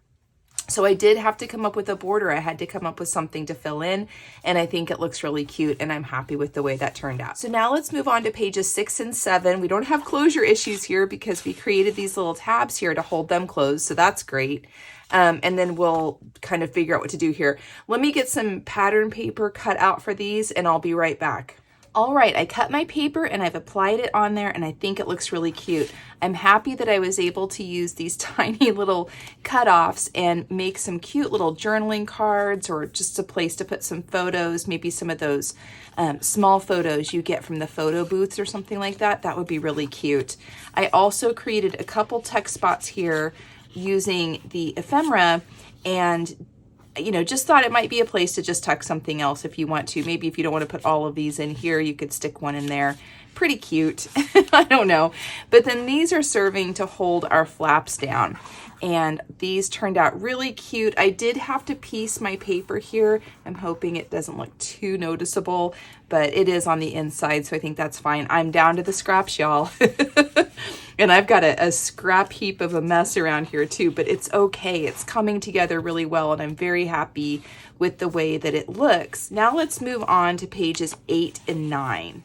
So I did have to come up with a border. I had to come up with something to fill in, and I think it looks really cute, and I'm happy with the way that turned out. So now let's move on to pages 6 and 7. We don't have closure issues here because we created these little tabs here to hold them closed, so that's great. And then we'll kind of figure out what to do here. Let me get some pattern paper cut out for these, and I'll be right back. All right, I cut my paper and I've applied it on there, and I think it looks really cute. I'm happy that I was able to use these tiny little cutoffs and make some cute little journaling cards, or just a place to put some photos, maybe some of those small photos you get from the photo booths or something like that. That would be really cute. I also created a couple text spots here using the ephemera, and you know, just thought it might be a place to just tuck something else if you want to. Maybe if you don't want to put all of these in here, you could stick one in there. Pretty cute. I don't know. But then these are serving to hold our flaps down. And these turned out really cute. I did have to piece my paper here. I'm hoping it doesn't look too noticeable, but it is on the inside, so I think that's fine. I'm down to the scraps, y'all. And I've got a scrap heap of a mess around here too, but it's okay. It's coming together really well, and I'm very happy with the way that it looks. Now let's move on to pages 8 and 9.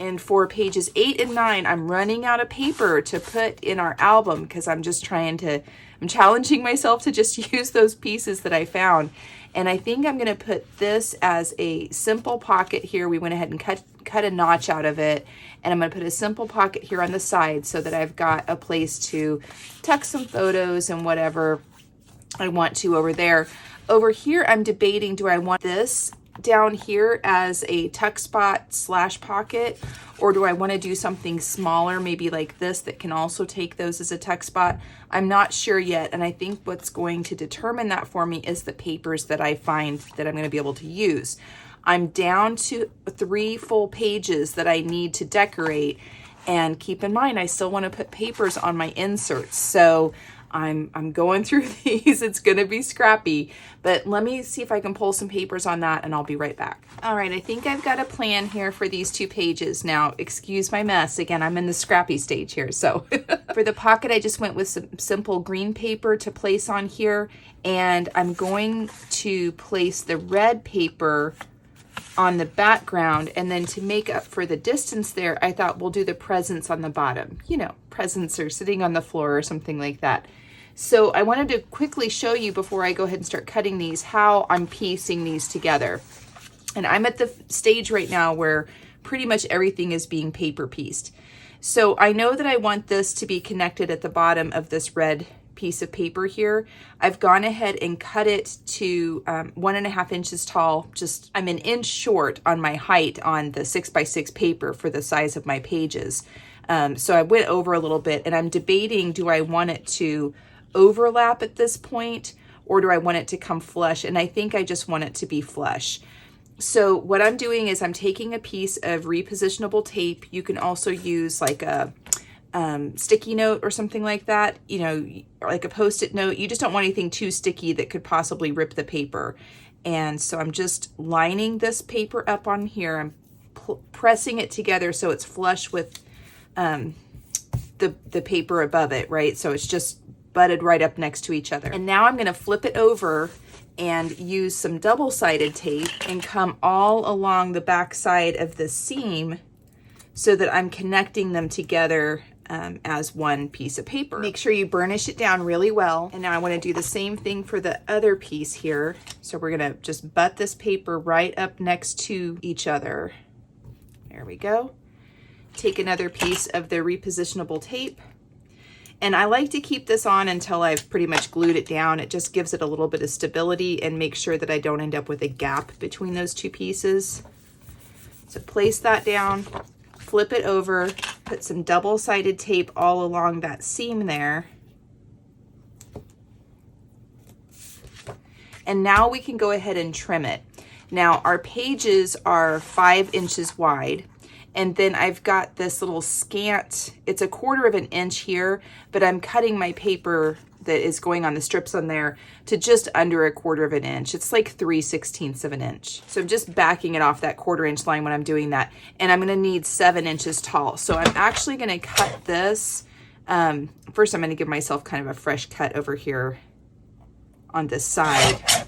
And for pages 8 and 9, I'm running out of paper to put in our album because I'm challenging myself to just use those pieces that I found. And I think I'm going to put this as a simple pocket here. We went ahead and cut a notch out of it. And I'm going to put a simple pocket here on the side so that I've got a place to tuck some photos and whatever I want to over there. Over here, I'm debating, do I want this down here as a tuck spot / pocket, or do I want to do something smaller, maybe like this, that can also take those as a tuck spot? I'm not sure yet, and I think what's going to determine that for me is the papers that I find that I'm going to be able to use. I'm down to 3 full pages that I need to decorate, and keep in mind I still want to put papers on my inserts, so I'm going through these. It's going to be scrappy, but let me see if I can pull some papers on that, and I'll be right back. All right, I think I've got a plan here for these 2 pages. Now, excuse my mess. Again, I'm in the scrappy stage here. So for the pocket, I just went with some simple green paper to place on here, and I'm going to place the red paper on the background, and then to make up for the distance there, I thought we'll do the presents on the bottom. You know, presents are sitting on the floor or something like that. So I wanted to quickly show you before I go ahead and start cutting these how I'm piecing these together. And I'm at the stage right now where pretty much everything is being paper pieced. So I know that I want this to be connected at the bottom of this red piece of paper here. I've gone ahead and cut it to 1.5 inches tall. I'm an inch short on my height on the 6x6 paper for the size of my pages. So I went over a little bit, and I'm debating, do I want it to overlap at this point, or do I want it to come flush? And I think I just want it to be flush. So what I'm doing is I'm taking a piece of repositionable tape. You can also use like a sticky note or something like that, you know, like a Post-it note. You just don't want anything too sticky that could possibly rip the paper. And so I'm just lining this paper up on here. I'm pressing it together so it's flush with the paper above it, right? So it's just butted right up next to each other. And now I'm going to flip it over and use some double-sided tape and come all along the back side of the seam so that I'm connecting them together as one piece of paper. Make sure you burnish it down really well. And now I want to do the same thing for the other piece here. So we're going to just butt this paper right up next to each other. There we go. Take another piece of the repositionable tape. And I like to keep this on until I've pretty much glued it down. It just gives it a little bit of stability and make sure that I don't end up with a gap between those 2 pieces. So place that down, flip it over, put some double-sided tape all along that seam there. And now we can go ahead and trim it. Now our pages are 5 inches wide. And then I've got this little scant, it's 1/4 inch here, but I'm cutting my paper that is going on the strips on there to just under 1/4 inch. It's like 3/16 of an inch. So I'm just backing it off that 1/4 inch line when I'm doing that. And I'm gonna need 7 inches tall. So I'm actually gonna cut this. First I'm gonna give myself kind of a fresh cut over here on this side.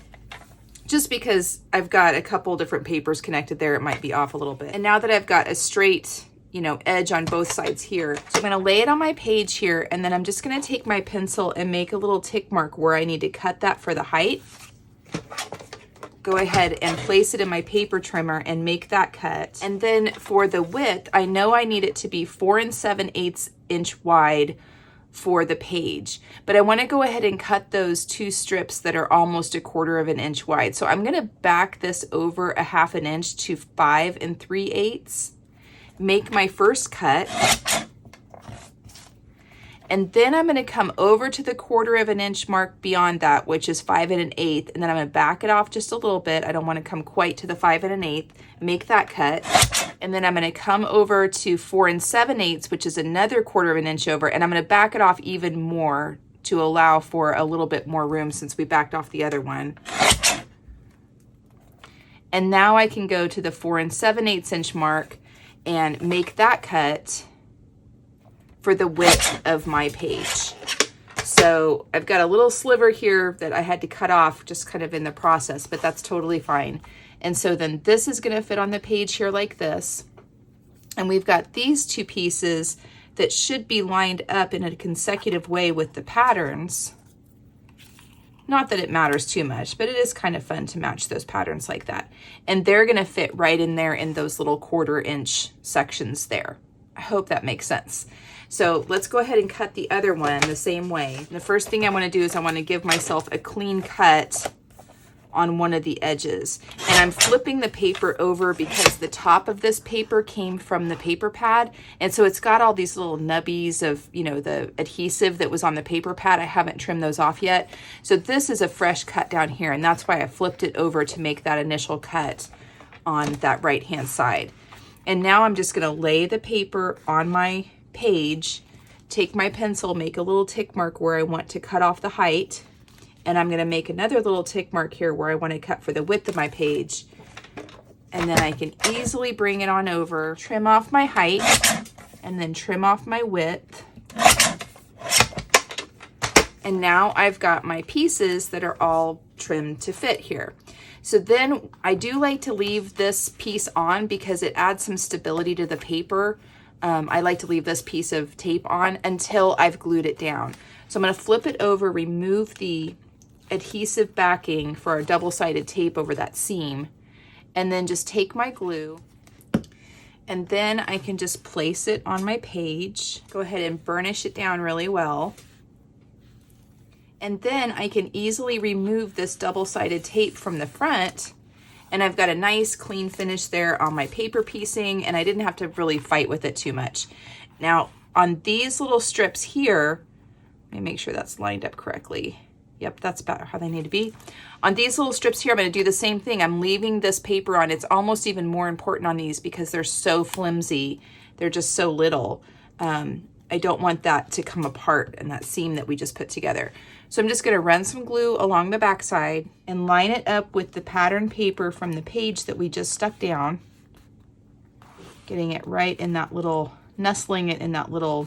Just because I've got a couple different papers connected there, it might be off a little bit. And now that I've got a straight, you know, edge on both sides here, so I'm gonna lay it on my page here, and then I'm just gonna take my pencil and make a little tick mark where I need to cut that for the height. Go ahead and place it in my paper trimmer and make that cut. And then for the width, I know I need it to be 4 7/8 inch wide for the page, but I want to go ahead and cut those 2 strips that are almost 1/4 inch wide. So I'm going to back this over 1/2 inch to 5 3/8, make my first cut, and then I'm going to come over to the 1/4 inch mark beyond that, which is 5 1/8, and then I'm going to back it off just a little bit. I don't want to come quite to the 5 1/8, make that cut. And then I'm going to come over to 4 7/8, which is another 1/4 inch over, and I'm going to back it off even more to allow for a little bit more room since we backed off the other one. And now I can go to the 4 7/8 inch mark and make that cut for the width of my page. So I've got a little sliver here that I had to cut off just kind of in the process, but that's totally fine. And so then this is going to fit on the page here like this. And we've got these two pieces that should be lined up in a consecutive way with the patterns. Not that it matters too much, but it is kind of fun to match those patterns like that. And they're gonna fit right in there in those little 1/4 inch sections there. I hope that makes sense. So let's go ahead and cut the other one the same way. And the first thing I wanna do is I wanna give myself a clean cut on one of the edges. And I'm flipping the paper over because the top of this paper came from the paper pad. And so it's got all these little nubbies of, you know, the adhesive that was on the paper pad. I haven't trimmed those off yet. So this is a fresh cut down here. And that's why I flipped it over to make that initial cut on that right-hand side. And now I'm just gonna lay the paper on my page, take my pencil, make a little tick mark where I want to cut off the height. And I'm gonna make another little tick mark here where I wanna cut for the width of my page. And then I can easily bring it on over, trim off my height, and then trim off my width. And now I've got my pieces that are all trimmed to fit here. So then I do like to leave this piece on because it adds some stability to the paper. I like to leave this piece of tape on until I've glued it down. So I'm gonna flip it over, remove the adhesive backing for our double-sided tape over that seam, and then just take my glue, and then I can just place it on my page, go ahead and burnish it down really well, and then I can easily remove this double-sided tape from the front, and I've got a nice clean finish there on my paper piecing, and I didn't have to really fight with it too much. Now on these little strips here, let me make sure that's lined up correctly. Yep, that's about how they need to be. On these little strips here, I'm gonna do the same thing. I'm leaving this paper on. It's almost even more important on these because they're so flimsy. They're just so little. I don't want that to come apart in that seam that we just put together. So I'm just gonna run some glue along the backside and line it up with the pattern paper from the page that we just stuck down. Getting it right in that little, nestling it in that little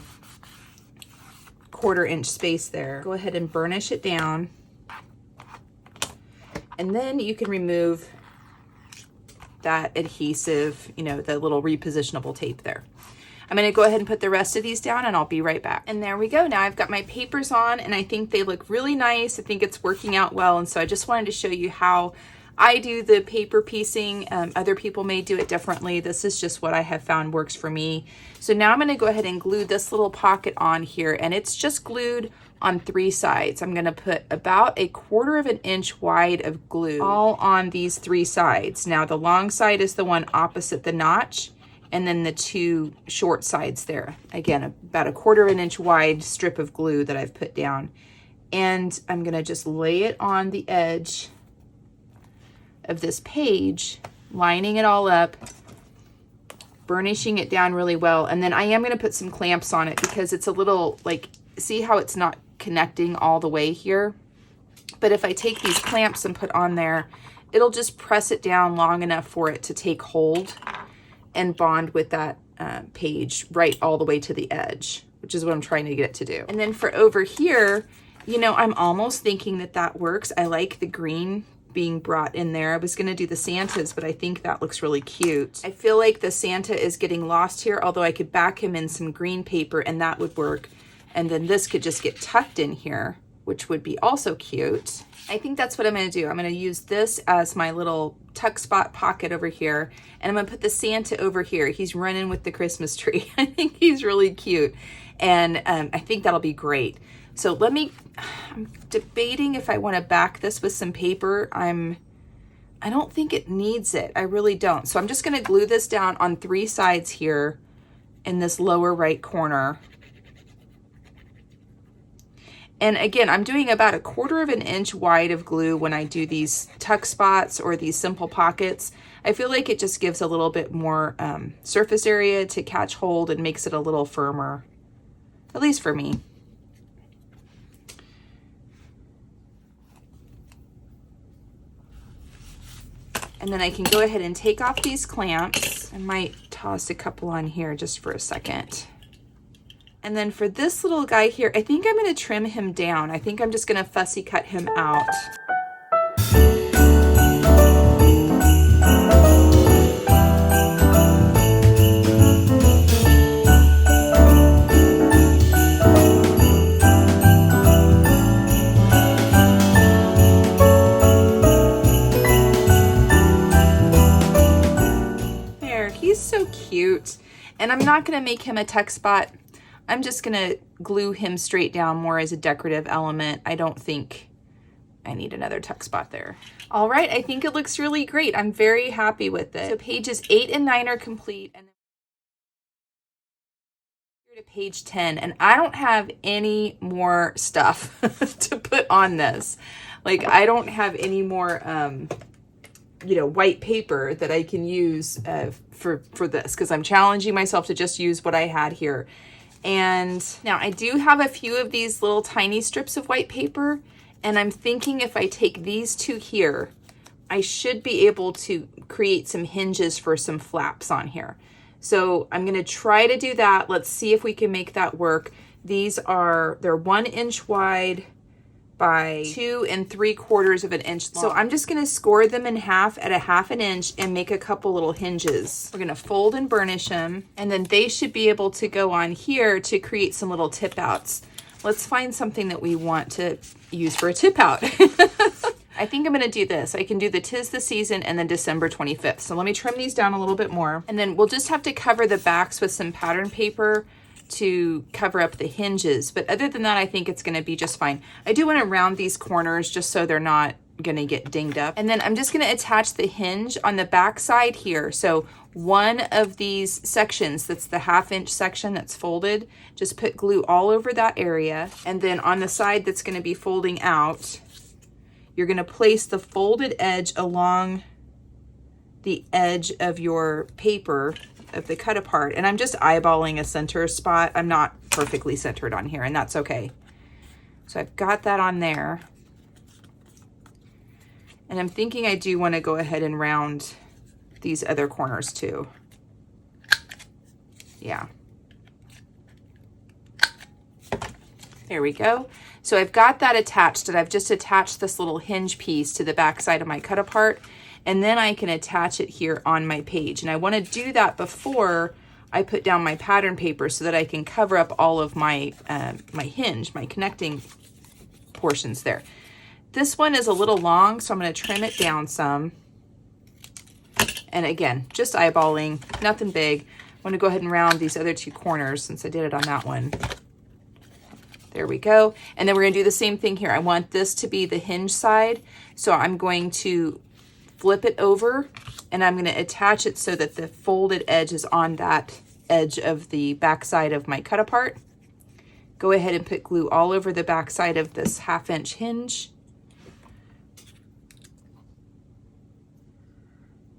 1/4 inch space there. Go ahead and burnish it down. And then you can remove that adhesive, you know, the little repositionable tape there. I'm gonna go ahead and put the rest of these down and I'll be right back. And there we go. Now I've got my papers on and I think they look really nice. I think it's working out well. And so I just wanted to show you how I do the paper piecing. Other people may do it differently. This is just what I have found works for me. So now I'm gonna go ahead and glue this little pocket on here, and it's just glued on 3 sides. I'm gonna put about a 1/4 inch wide of glue all on these 3 sides. Now the long side is the one opposite the notch, and then the 2 short sides there. Again, about a 1/4 inch wide strip of glue that I've put down. And I'm gonna just lay it on the edge of this page, lining it all up, burnishing it down really well. And then I am gonna put some clamps on it because it's a little, like, see how it's not connecting all the way here? But if I take these clamps and put on there, it'll just press it down long enough for it to take hold and bond with that page right all the way to the edge, which is what I'm trying to get it to do. And then for over here, you know, I'm almost thinking that that works. I like the green being brought in there. I was gonna do the Santas, but I think that looks really cute. I feel like the Santa is getting lost here, although I could back him in some green paper and that would work. And then this could just get tucked in here, which would be also cute. I think that's what I'm gonna do. I'm gonna use this as my little tuck spot pocket over here, and I'm gonna put the Santa over here. He's running with the Christmas tree. I think he's really cute, and I think that'll be great. So I'm debating if I wanna back this with some paper. I don't think it needs it. I really don't. So I'm just gonna glue this down on 3 sides here in this lower right corner. And again, I'm doing about a 1/4 inch wide of glue when I do these tuck spots or these simple pockets. I feel like it just gives a little bit more surface area to catch hold and makes it a little firmer, at least for me. And then I can go ahead and take off these clamps. I might toss a couple on here just for a second. And then for this little guy here, I think I'm gonna trim him down. I think I'm just gonna fussy cut him out. And I'm not gonna make him a tuck spot. I'm just gonna glue him straight down more as a decorative element. I don't think I need another tuck spot there. All right, I think it looks really great. I'm very happy with it. So pages 8 and 9 are complete. And then to page 10, and I don't have any more stuff to put on this. Like, I don't have any more you know, white paper that I can use for this, because I'm challenging myself to just use what I had here. And now I do have a few of these little tiny strips of white paper, and I'm thinking if I take these two here, I should be able to create some hinges for some flaps on here. So I'm gonna try to do that. Let's see if we can make that work. These are, they're 1 inch wide by 2 3/4 of an inch long. So I'm just gonna score them in half at 1/2 inch and make a couple little hinges. We're gonna fold and burnish them, and then they should be able to go on here to create some little tip outs. Let's find something that we want to use for a tip out. I think I'm gonna do this. I can do the 'Tis the Season and then December 25th. So let me trim these down a little bit more, and then we'll just have to cover the backs with some pattern paper to cover up the hinges. But other than that, I think it's gonna be just fine. I do wanna round these corners just so they're not gonna get dinged up. And then I'm just gonna attach the hinge on the back side here. So one of these sections, that's the 1/2 inch section that's folded, just put glue all over that area. And then on the side that's gonna be folding out, you're gonna place the folded edge along the edge of your paper of the cut apart. And I'm just eyeballing a center spot. I'm not perfectly centered on here, and that's okay. So I've got that on there. And I'm thinking I do want to go ahead and round these other corners too. Yeah. There we go. So I've got that attached, and I've just attached this little hinge piece to the back side of my cut apart, and then I can attach it here on my page. And I want to do that before I put down my pattern paper so that I can cover up all of my my hinge, my connecting portions there. This one is a little long, so I'm going to trim it down some. And again, just eyeballing, nothing big. I want to go ahead and round these other 2 corners since I did it on that one. There we go. And then we're going to do the same thing here. I want this to be the hinge side, so I'm going to flip it over, and I'm going to attach it so that the folded edge is on that edge of the back side of my cut apart. Go ahead and put glue all over the back side of this 1/2 inch hinge.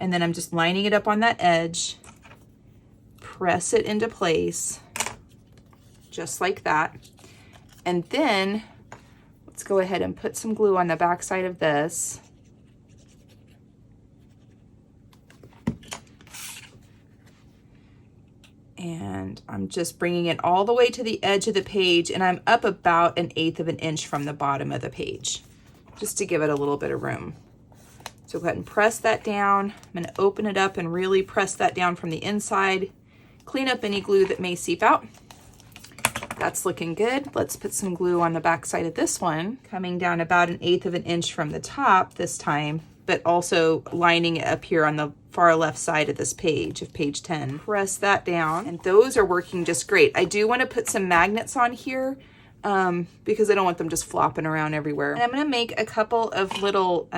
And then I'm just lining it up on that edge, press it into place, just like that. And then let's go ahead and put some glue on the back side of this. And I'm just bringing it all the way to the edge of the page, and I'm up about 1/8 of an inch from the bottom of the page, just to give it a little bit of room. So go ahead and press that down. I'm gonna open it up and really press that down from the inside. Clean up any glue that may seep out. That's looking good. Let's put some glue on the back side of this one, coming down about 1/8 of an inch from the top this time, but also lining it up here on the far left side of this page, of page 10. Press that down, and those are working just great. I do want to put some magnets on here because I don't want them just flopping around everywhere. And I'm going to make a couple of little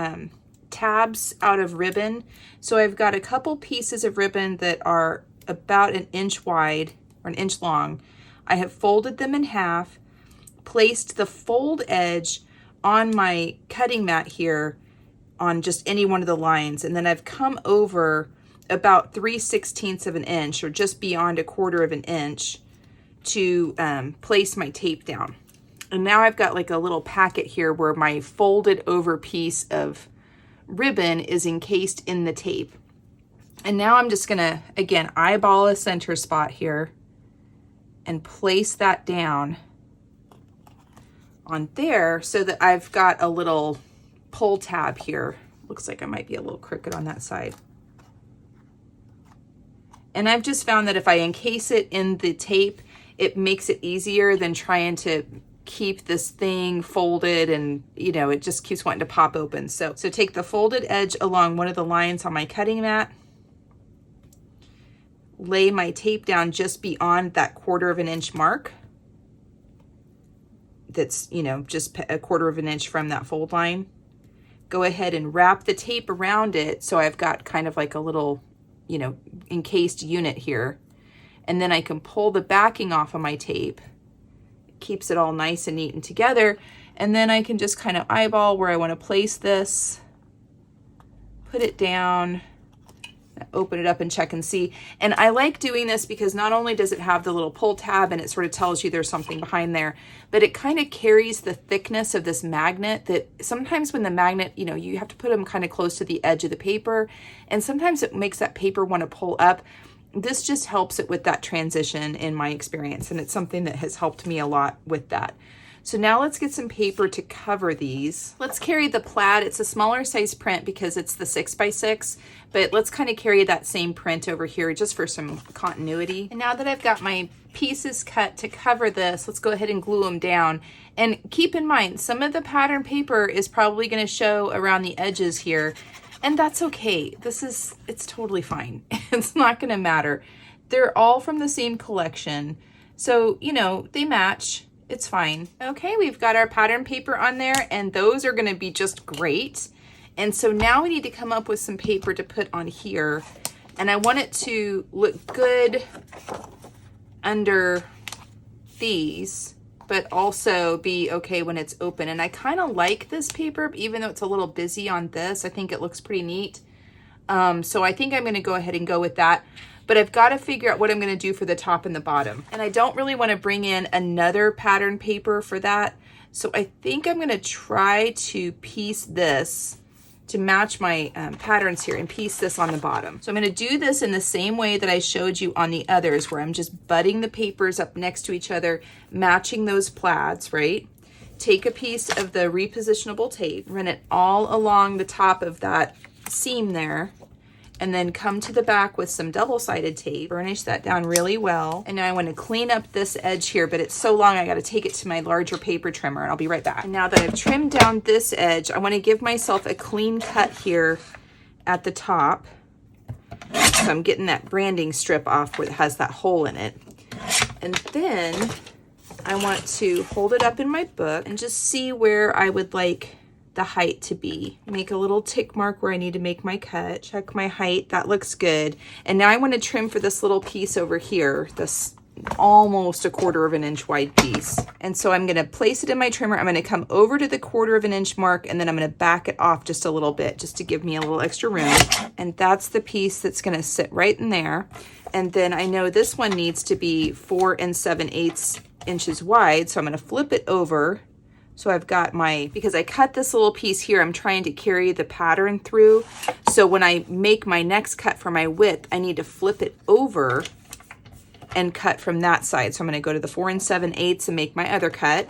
tabs out of ribbon. So I've got a couple pieces of ribbon that are about 1 inch wide or 1 inch long. I have folded them in half, placed the fold edge on my cutting mat here on just any one of the lines, and then I've come over about 3/16 of an inch, or just beyond 1/4 of an inch, to place my tape down. And now I've got like a little packet here where my folded over piece of ribbon is encased in the tape. And now I'm just gonna, again, eyeball a center spot here and place that down on there so that I've got a little pull tab here. Looks like I might be a little crooked on that side. And I've just found that if I encase it in the tape, it makes it easier than trying to keep this thing folded, and you know, it just keeps wanting to pop open. So take the folded edge along one of the lines on my cutting mat, lay my tape down just beyond that 1/4 inch mark. That's, you know, just a 1/4 inch from that fold line. Go ahead and wrap the tape around it. So I've got kind of like a little, you know, encased unit here. And then I can pull the backing off of my tape. It keeps it all nice and neat and together. And then I can just kind of eyeball where I want to place this, put it down, open it up and check and see. And I like doing this because not only does it have the little pull tab and it sort of tells you there's something behind there, but it kind of carries the thickness of this magnet that sometimes when the magnet, you know, you have to put them kind of close to the edge of the paper, and sometimes it makes that paper want to pull up. This just helps it with that transition in my experience, and it's something that has helped me a lot with that. So now let's get some paper to cover these. Let's carry the plaid. It's a smaller size print because it's the 6x6, but let's kind of carry that same print over here just for some continuity. And now that I've got my pieces cut to cover this, let's go ahead and glue them down. And keep in mind, some of the pattern paper is probably going to show around the edges here, and that's okay. It's totally fine. It's not going to matter. They're all from the same collection. So, you know, they match. It's fine. Okay, we've got our pattern paper on there, and those are gonna be just great. And so now we need to come up with some paper to put on here. And I want it to look good under these, but also be okay when it's open. And I kind of like this paper, even though it's a little busy on this. I think it looks pretty neat. So I think I'm gonna go ahead and go with that. But I've got to figure out what I'm going to do for the top and the bottom. And I don't really want to bring in another pattern paper for that. So I think I'm going to try to piece this to match my patterns here and piece this on the bottom. So I'm going to do this in the same way that I showed you on the others, where I'm just butting the papers up next to each other, matching those plaids, right? Take a piece of the repositionable tape, run it all along the top of that seam there, and then come to the back with some double-sided tape, burnish that down really well. And now I want to clean up this edge here, but it's so long I got to take it to my larger paper trimmer, and I'll be right back. And now that I've trimmed down this edge, I want to give myself a clean cut here at the top. So I'm getting that branding strip off where it has that hole in it. And then I want to hold it up in my book and just see where I would like the height to be. Make a little tick mark where I need to make my cut. Check my height. That looks good. And now I want to trim for this little piece over here, this almost 1/4 inch wide piece. And so I'm going to place it in my trimmer. I'm going to come over to the 1/4 inch mark, and then I'm going to back it off just a little bit just to give me a little extra room. And that's the piece that's going to sit right in there. And then I know this one needs to be 4 7/8 inches wide. So I'm going to flip it over. So I've got because I cut this little piece here, I'm trying to carry the pattern through. So when I make my next cut for my width, I need to flip it over and cut from that side. So I'm going to go to the 4 7/8 and make my other cut.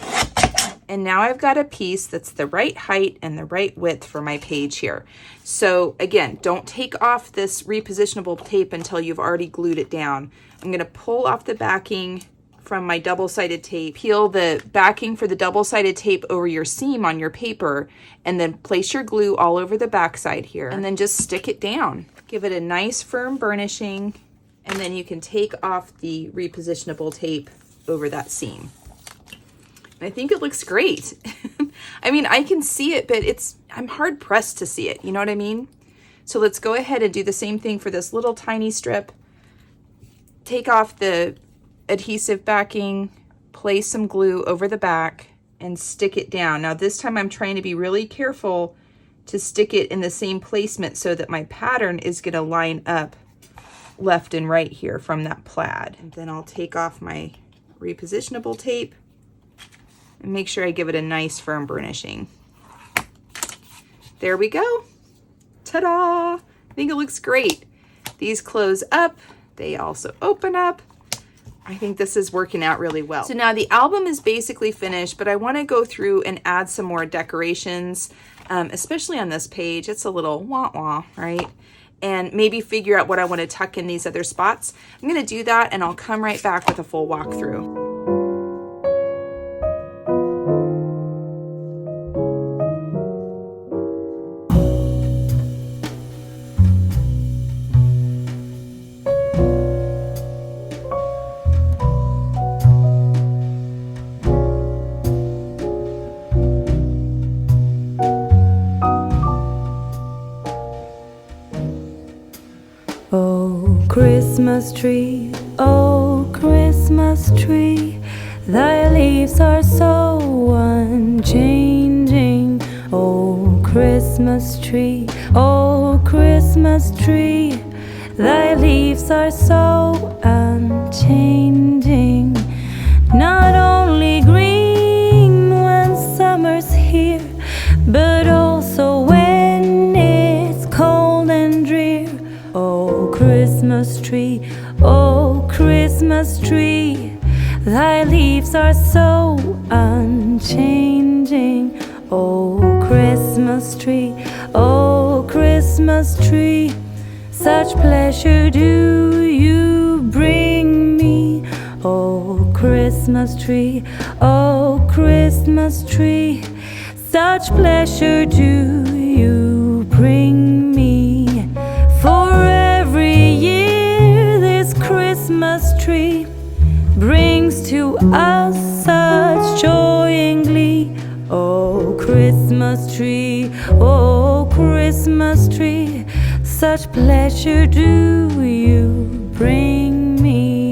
And now I've got a piece that's the right height and the right width for my page here. So again, don't take off this repositionable tape until you've already glued it down. I'm going to pull off the backing from my double-sided tape, peel the backing for the double-sided tape over your seam on your paper, and then place your glue all over the backside here, and then just stick it down. Give it a nice firm burnishing, and then you can take off the repositionable tape over that seam. And I think it looks great. I mean, I can see it, but I'm hard pressed to see it, you know what I mean? So let's go ahead and do the same thing for this little tiny strip. Take off the adhesive backing, place some glue over the back, and stick it down. Now this time I'm trying to be really careful to stick it in the same placement so that my pattern is going to line up left and right here from that plaid. And then I'll take off my repositionable tape and make sure I give it a nice firm burnishing. There we go. Ta-da! I think it looks great. These close up. They also open up. I think this is working out really well. So now the album is basically finished, but I want to go through and add some more decorations, especially on this page. It's a little wah-wah, right? And maybe figure out what I want to tuck in these other spots. I'm going to do that, and I'll come right back with a full walkthrough. Christmas tree, oh Christmas tree, thy leaves are so unchanging. Oh Christmas tree, oh Christmas tree, thy leaves are so unchanging. Not only green when summer's here, but also when it's cold and drear. Oh Christmas tree, oh Christmas tree, thy leaves are so unchanging. Oh Christmas tree, oh Christmas tree, such pleasure do you bring me. Oh Christmas tree, oh Christmas tree, such pleasure do you bring me. For every year this Christmas tree brings to us such joy and glee. Oh Christmas tree, oh Christmas tree, such pleasure do you bring me.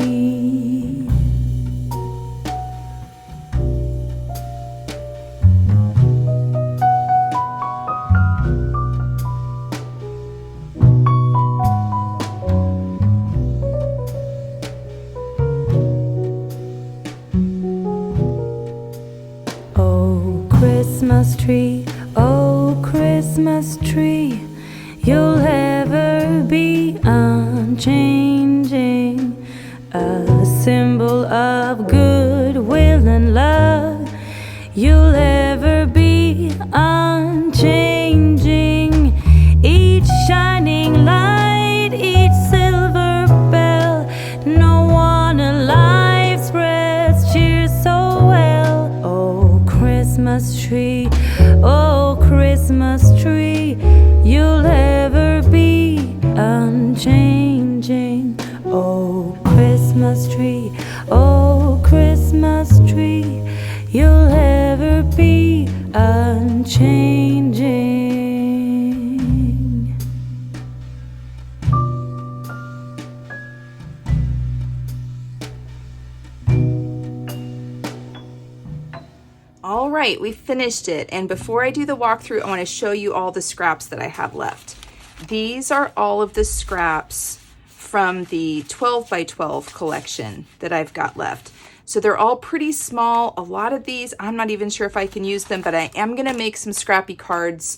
Oh Christmas tree, oh Christmas tree, you'll ever be unchanging, a symbol of goodwill and love. You'll ever be unchanging, each shining light, each silver bell, no one alive spreads cheer so well. Oh Christmas tree, oh Christmas tree, you'll ever be unchanging. Oh Christmas tree, oh Christmas tree, you'll ever be unchanging. All right, we finished it. And before I do the walkthrough, I want to show you all the scraps that I have left. These are all of the scraps from the 12 by 12 collection that I've got left. So they're all pretty small. A lot of these, I'm not even sure if I can use them, but I am gonna make some scrappy cards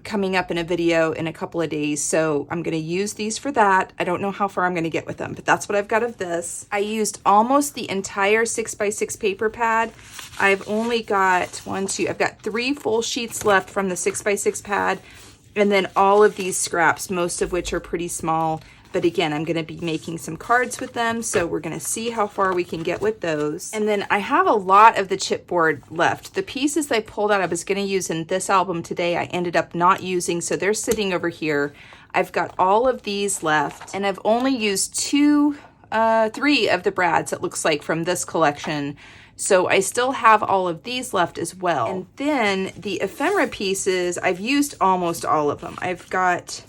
coming up in a video in a couple of days. So I'm gonna use these for that. I don't know how far I'm gonna get with them, but that's what I've got of this. I used almost the entire 6x6 paper pad. I've only got I've got 3 full sheets left from the 6x6 pad, and then all of these scraps, most of which are pretty small. But again, I'm gonna be making some cards with them, so we're gonna see how far we can get with those. And then I have a lot of the chipboard left. The pieces I pulled out I was gonna use in this album today, I ended up not using, so they're sitting over here. I've got all of these left, and I've only used 3 of the brads, it looks like, from this collection. So I still have all of these left as well. And then the ephemera pieces, I've used almost all of them. I've got,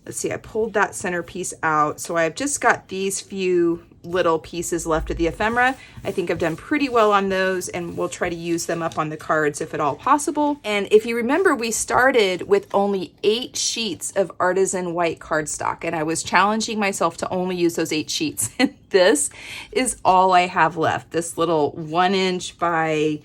let's see, I pulled that centerpiece out. So I've just got these few little pieces left of the ephemera. I think I've done pretty well on those, and we'll try to use them up on the cards if at all possible. And if you remember, we started with only 8 sheets of artisan white cardstock, and I was challenging myself to only use those 8 sheets. And this is all I have left. This little 1 inch by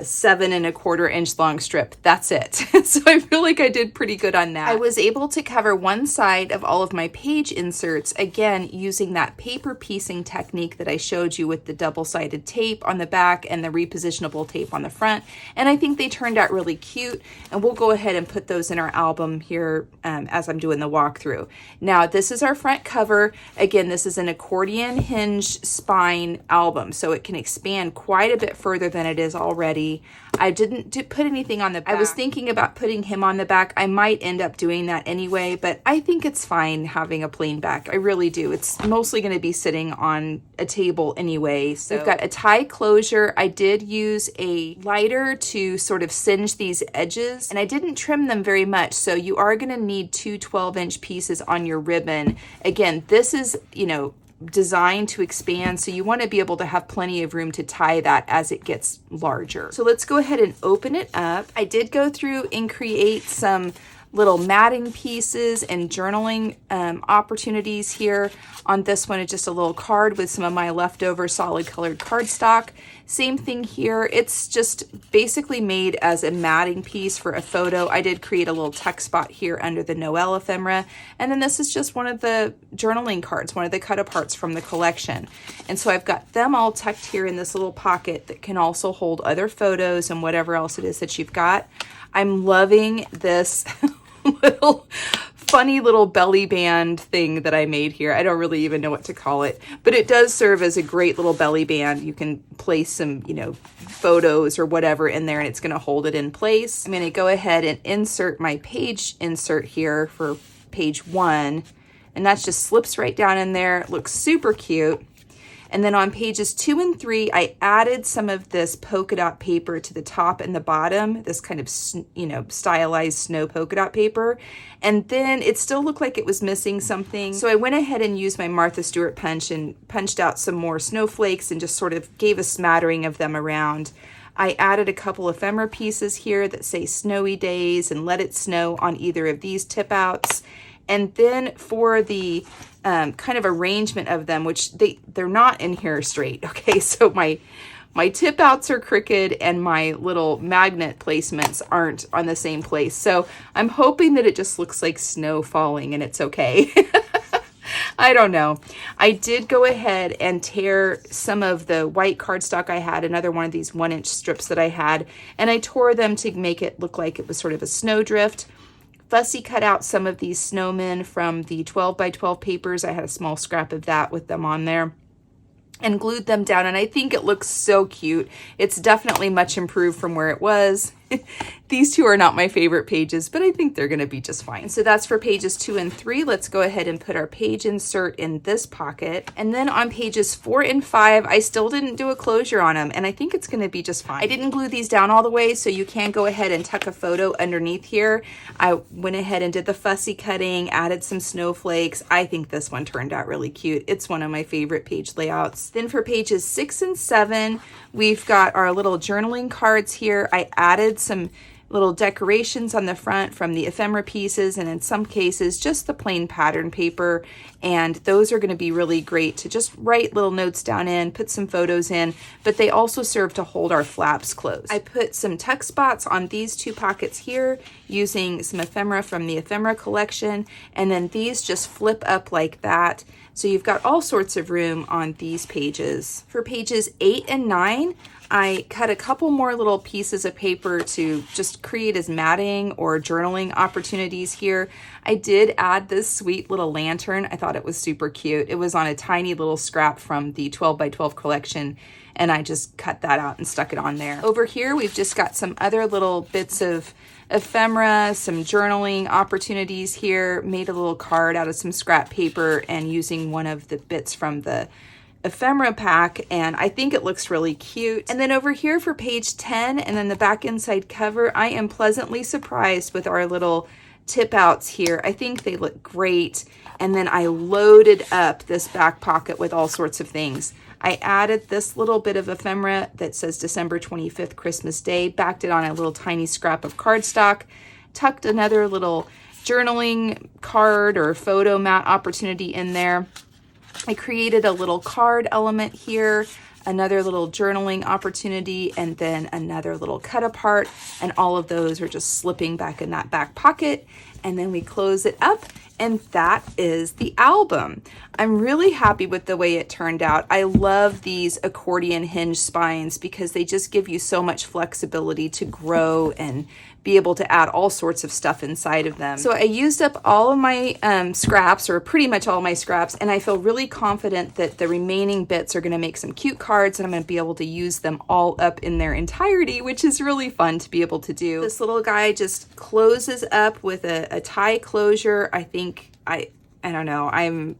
7 1/4 inch long strip. That's it. So I feel like I did pretty good on that. I was able to cover one side of all of my page inserts, again, using that paper piecing technique that I showed you with the double-sided tape on the back and the repositionable tape on the front. And I think they turned out really cute, and we'll go ahead and put those in our album here as I'm doing the walkthrough. Now, this is our front cover. Again, this is an Accordion Hinge spine album, so it can expand quite a bit further than it is already. already. I didn't put anything on the back. I was thinking about putting him on the back. I might end up doing that anyway, but I think it's fine having a plain back. I really do. It's mostly going to be sitting on a table anyway. So we've got a tie closure. I did use a lighter to sort of singe these edges, and I didn't trim them very much. So you are going to need two 12-inch pieces on your ribbon. Again, this is, you know, designed to expand, so you want to be able to have plenty of room to tie that as it gets larger. So let's go ahead and open it up. I did go through and create some little matting pieces and journaling opportunities here. On this one, it's just a little card with some of my leftover solid colored cardstock. Same thing here. It's just basically made as a matting piece for a photo. I did create a little text spot here under the Noel ephemera. And then this is just one of the journaling cards, one of the cut-aparts from the collection. And so I've got them all tucked here in this little pocket that can also hold other photos and whatever else it is that you've got. I'm loving this little funny little belly band thing that I made here. I don't really even know what to call it, but it does serve as a great little belly band. You can place some, you know, photos or whatever in there, and it's going to hold it in place. I'm going to go ahead and insert my page insert here for page 1, and that just slips right down in there. It looks super cute. And then on pages 2 and 3, I added some of this polka dot paper to the top and the bottom, this kind of, you know, stylized snow polka dot paper. And then it still looked like it was missing something. So I went ahead and used my Martha Stewart punch and punched out some more snowflakes and just sort of gave a smattering of them around. I added a couple ephemera pieces here that say Snowy Days and Let It Snow on either of these tip outs. And then for the kind of arrangement of them, which they're not in here straight, okay? So my tip outs are crooked and my little magnet placements aren't on the same place. So I'm hoping that it just looks like snow falling and it's okay. I don't know. I did go ahead and tear some of the white cardstock I had, another one of these 1-inch strips that I had, and I tore them to make it look like it was sort of a snowdrift. Fussy cut out some of these snowmen from the 12 by 12 papers. I had a small scrap of that with them on there and glued them down, and I think it looks so cute. It's definitely much improved from where it was. These two are not my favorite pages, but I think they're going to be just fine. So that's for pages 2 and 3. Let's go ahead and put our page insert in this pocket. And then on pages 4 and 5, I still didn't do a closure on them, and I think it's going to be just fine. I didn't glue these down all the way, so you can go ahead and tuck a photo underneath here. I went ahead and did the fussy cutting, added some snowflakes. I think this one turned out really cute. It's one of my favorite page layouts. Then for pages 6 and 7, we've got our little journaling cards here. I added some little decorations on the front from the ephemera pieces, and in some cases just the plain pattern paper, and those are going to be really great to just write little notes down in, put some photos in, but they also serve to hold our flaps closed. I put some tuck spots on these two pockets here using some ephemera from the ephemera collection, and then these just flip up like that. So you've got all sorts of room on these pages. For pages 8 and 9, I cut a couple more little pieces of paper to just create as matting or journaling opportunities here. I did add this sweet little lantern. I thought it was super cute. It was on a tiny little scrap from the 12 by 12 collection, and I just cut that out and stuck it on there. Over here, we've just got some other little bits of ephemera, some journaling opportunities here, made a little card out of some scrap paper and using one of the bits from the ephemera pack, and I think it looks really cute. And then over here for page 10 and then the back inside cover, I am pleasantly surprised with our little tip outs here. I think they look great. And then I loaded up this back pocket with all sorts of things. I added this little bit of ephemera that says December 25th, Christmas Day, backed it on a little tiny scrap of cardstock, tucked another little journaling card or photo mat opportunity in there. I created a little card element here, another little journaling opportunity, and then another little cut apart, and all of those are just slipping back in that back pocket. And then we close it up, and that is the album. I'm really happy with the way it turned out. I love these accordion hinge spines because they just give you so much flexibility to grow and be able to add all sorts of stuff inside of them. So I used up all of my scraps, or pretty much all my scraps, and I feel really confident that the remaining bits are going to make some cute cards, and I'm going to be able to use them all up in their entirety, which is really fun to be able to do. This little guy just closes up with a tie closure. I think, I don't know,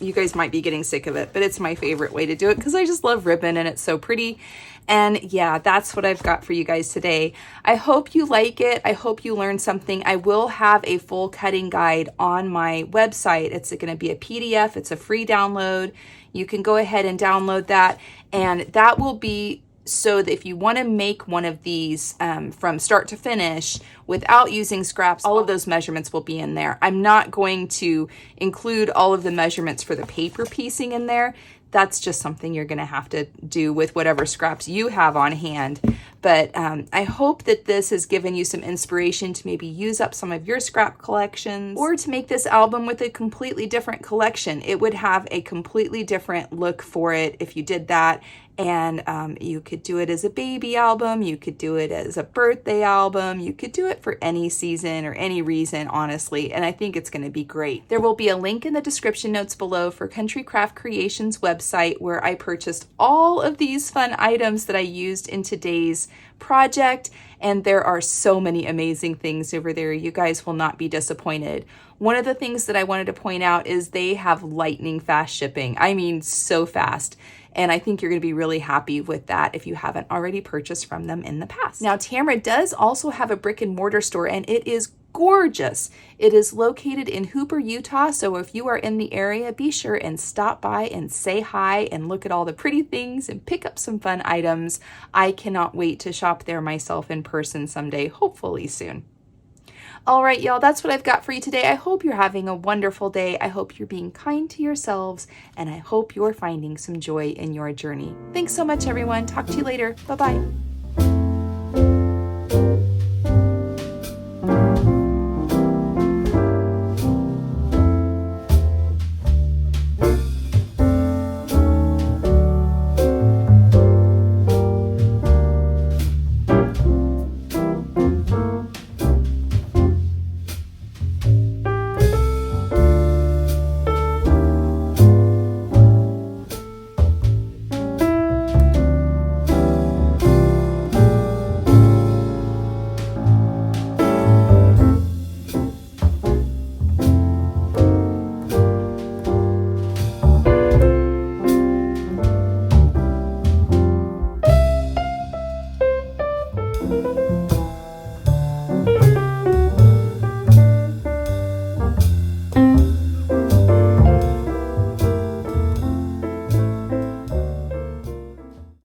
you guys might be getting sick of it, but it's my favorite way to do it because I just love ribbon and it's so pretty. And yeah, that's what I've got for you guys today. I hope you like it. I hope you learned something. I will have a full cutting guide on my website. It's going to be a PDF. It's a free download. You can go ahead and download that, and that will be so that if you want to make one of these from start to finish without using scraps, all of those measurements will be in there. I'm not going to include all of the measurements for the paper piecing in there. That's just something you're going to have to do with whatever scraps you have on hand. But I hope that this has given you some inspiration to maybe use up some of your scrap collections, or to make this album with a completely different collection. It would have a completely different look for it if you did that. And you could do it as a baby album, you could do it as a birthday album, you could do it for any season or any reason, honestly, and I think it's going to be great. There will be a link in the description notes below for Country Craft Creations website, where I purchased all of these fun items that I used in today's project, and there are so many amazing things over there. You guys will not be disappointed. One of the things that I wanted to point out is they have lightning fast shipping. I mean, so fast. And I think you're going to be really happy with that if you haven't already purchased from them in the past. Now, Tamara does also have a brick and mortar store, and it is gorgeous. It is located in Hooper, Utah. So if you are in the area, be sure and stop by and say hi and look at all the pretty things and pick up some fun items. I cannot wait to shop there myself in person someday, hopefully soon. All right, y'all, that's what I've got for you today. I hope you're having a wonderful day. I hope you're being kind to yourselves, and I hope you're finding some joy in your journey. Thanks so much, everyone. Talk to you later. Bye-bye.